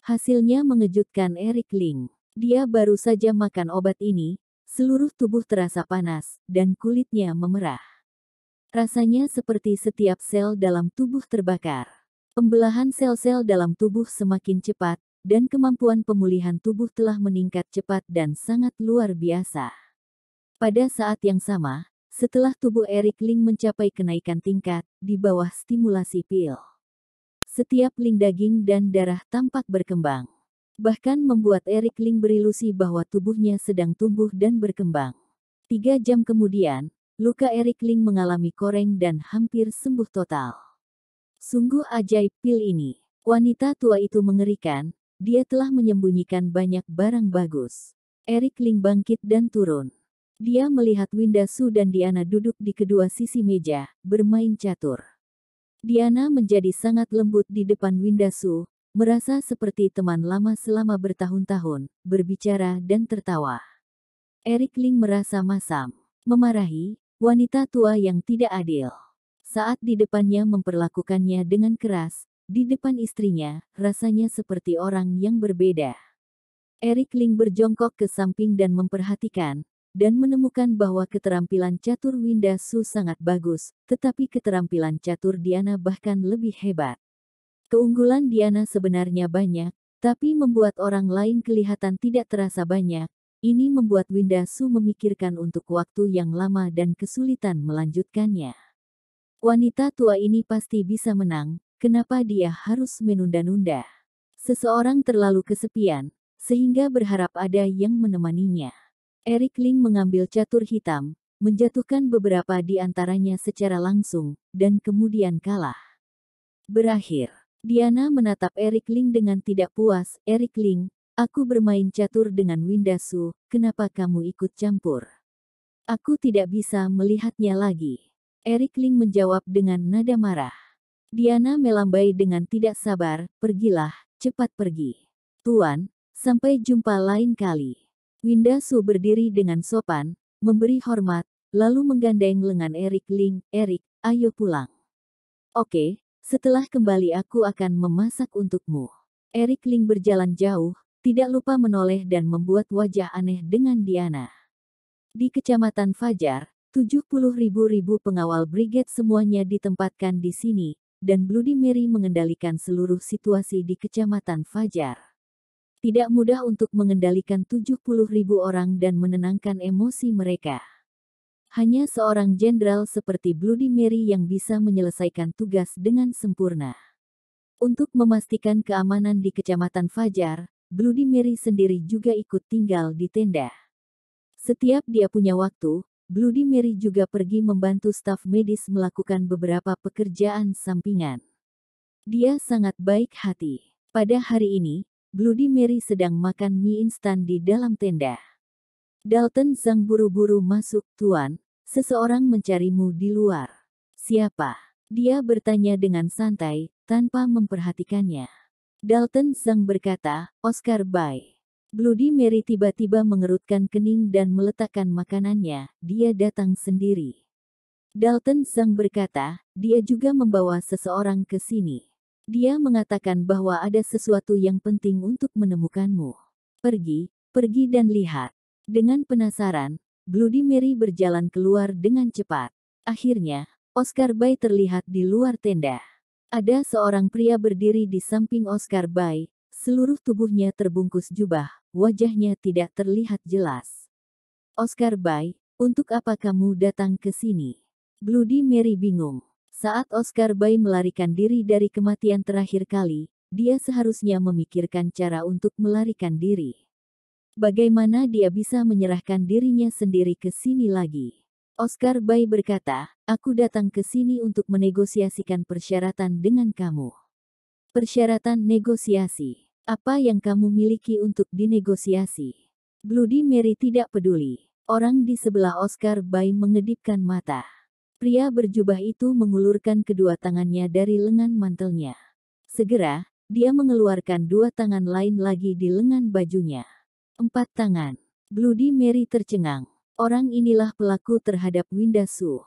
Hasilnya mengejutkan Eric Ling. Dia baru saja makan obat ini, seluruh tubuh terasa panas, dan kulitnya memerah. Rasanya seperti setiap sel dalam tubuh terbakar. Pembelahan sel-sel dalam tubuh semakin cepat, dan kemampuan pemulihan tubuh telah meningkat cepat dan sangat luar biasa. Pada saat yang sama, setelah tubuh Eric Ling mencapai kenaikan tingkat, di bawah stimulasi pil, setiap link daging dan darah tampak berkembang. Bahkan membuat Eric Ling berilusi bahwa tubuhnya sedang tumbuh dan berkembang. 3 jam kemudian, luka Eric Ling mengalami koreng dan hampir sembuh total. Sungguh ajaib pil ini. Wanita tua itu mengerikan, dia telah menyembunyikan banyak barang bagus. Eric Ling bangkit dan turun. Dia melihat Winda Su dan Diana duduk di kedua sisi meja, bermain catur. Diana menjadi sangat lembut di depan Winda Su, merasa seperti teman lama selama bertahun-tahun, berbicara dan tertawa. Eric Ling merasa masam, memarahi wanita tua yang tidak adil. Saat di depannya memperlakukannya dengan keras, di depan istrinya, rasanya seperti orang yang berbeda. Eric Ling berjongkok ke samping dan memperhatikan, dan menemukan bahwa keterampilan catur Winda Su sangat bagus, tetapi keterampilan catur Diana bahkan lebih hebat. Keunggulan Diana sebenarnya banyak, tapi membuat orang lain kelihatan tidak terasa banyak. Ini membuat Winda Su memikirkan untuk waktu yang lama dan kesulitan melanjutkannya. Wanita tua ini pasti bisa menang, kenapa dia harus menunda-nunda? Seseorang terlalu kesepian, sehingga berharap ada yang menemaninya. Eric Ling mengambil catur hitam, menjatuhkan beberapa di antaranya secara langsung, dan kemudian kalah. Berakhir. Diana menatap Eric Ling dengan tidak puas. Eric Ling, aku bermain catur dengan Winda Su, kenapa kamu ikut campur? Aku tidak bisa melihatnya lagi. Eric Ling menjawab dengan nada marah. Diana melambai dengan tidak sabar, pergilah, cepat pergi. Tuan, sampai jumpa lain kali. Winda Su berdiri dengan sopan, memberi hormat, lalu menggandeng lengan Eric Ling. Eric, ayo pulang. Oke, setelah kembali aku akan memasak untukmu. Eric Ling berjalan jauh, tidak lupa menoleh dan membuat wajah aneh dengan Diana. Di Kecamatan Fajar, 70.000 pengawal brigade semuanya ditempatkan di sini, dan Bloody Mary mengendalikan seluruh situasi di Kecamatan Fajar. Tidak mudah untuk mengendalikan 70.000 orang dan menenangkan emosi mereka. Hanya seorang jenderal seperti Bloody Mary yang bisa menyelesaikan tugas dengan sempurna. Untuk memastikan keamanan di Kecamatan Fajar, Bloody Mary sendiri juga ikut tinggal di tenda. Setiap dia punya waktu, Bloody Mary juga pergi membantu staf medis melakukan beberapa pekerjaan sampingan. Dia sangat baik hati. Pada hari ini, Bloody Mary sedang makan mie instan di dalam tenda. Dalton Zhang buru-buru masuk, "Tuan, seseorang mencarimu di luar." "Siapa?" Dia bertanya dengan santai, tanpa memperhatikannya. Dalton Zhang berkata, "Oscar Bai." Bloody Mary tiba-tiba mengerutkan kening dan meletakkan makanannya. "Dia datang sendiri." Dalton Zhang berkata, "Dia juga membawa seseorang ke sini. Dia mengatakan bahwa ada sesuatu yang penting untuk menemukanmu. Pergi dan lihat." Dengan penasaran, Bloody Mary berjalan keluar dengan cepat. Akhirnya, Oscar Bai terlihat di luar tenda. Ada seorang pria berdiri di samping Oscar Bai, seluruh tubuhnya terbungkus jubah, wajahnya tidak terlihat jelas. "Oscar Bai, untuk apa kamu datang ke sini?" Bloody Mary bingung. Saat Oscar Bai melarikan diri dari kematian terakhir kali, dia seharusnya memikirkan cara untuk melarikan diri. Bagaimana dia bisa menyerahkan dirinya sendiri ke sini lagi? Oscar Bai berkata, "Aku datang ke sini untuk menegosiasikan persyaratan dengan kamu." "Persyaratan negosiasi? Apa yang kamu miliki untuk dinegosiasi?" Bloody Mary tidak peduli. Orang di sebelah Oscar Bai mengedipkan mata. Pria berjubah itu mengulurkan kedua tangannya dari lengan mantelnya. Segera, dia mengeluarkan dua tangan lain lagi di lengan bajunya. 4 tangan. Bloody Mary tercengang. Orang inilah pelaku terhadap Winda Su.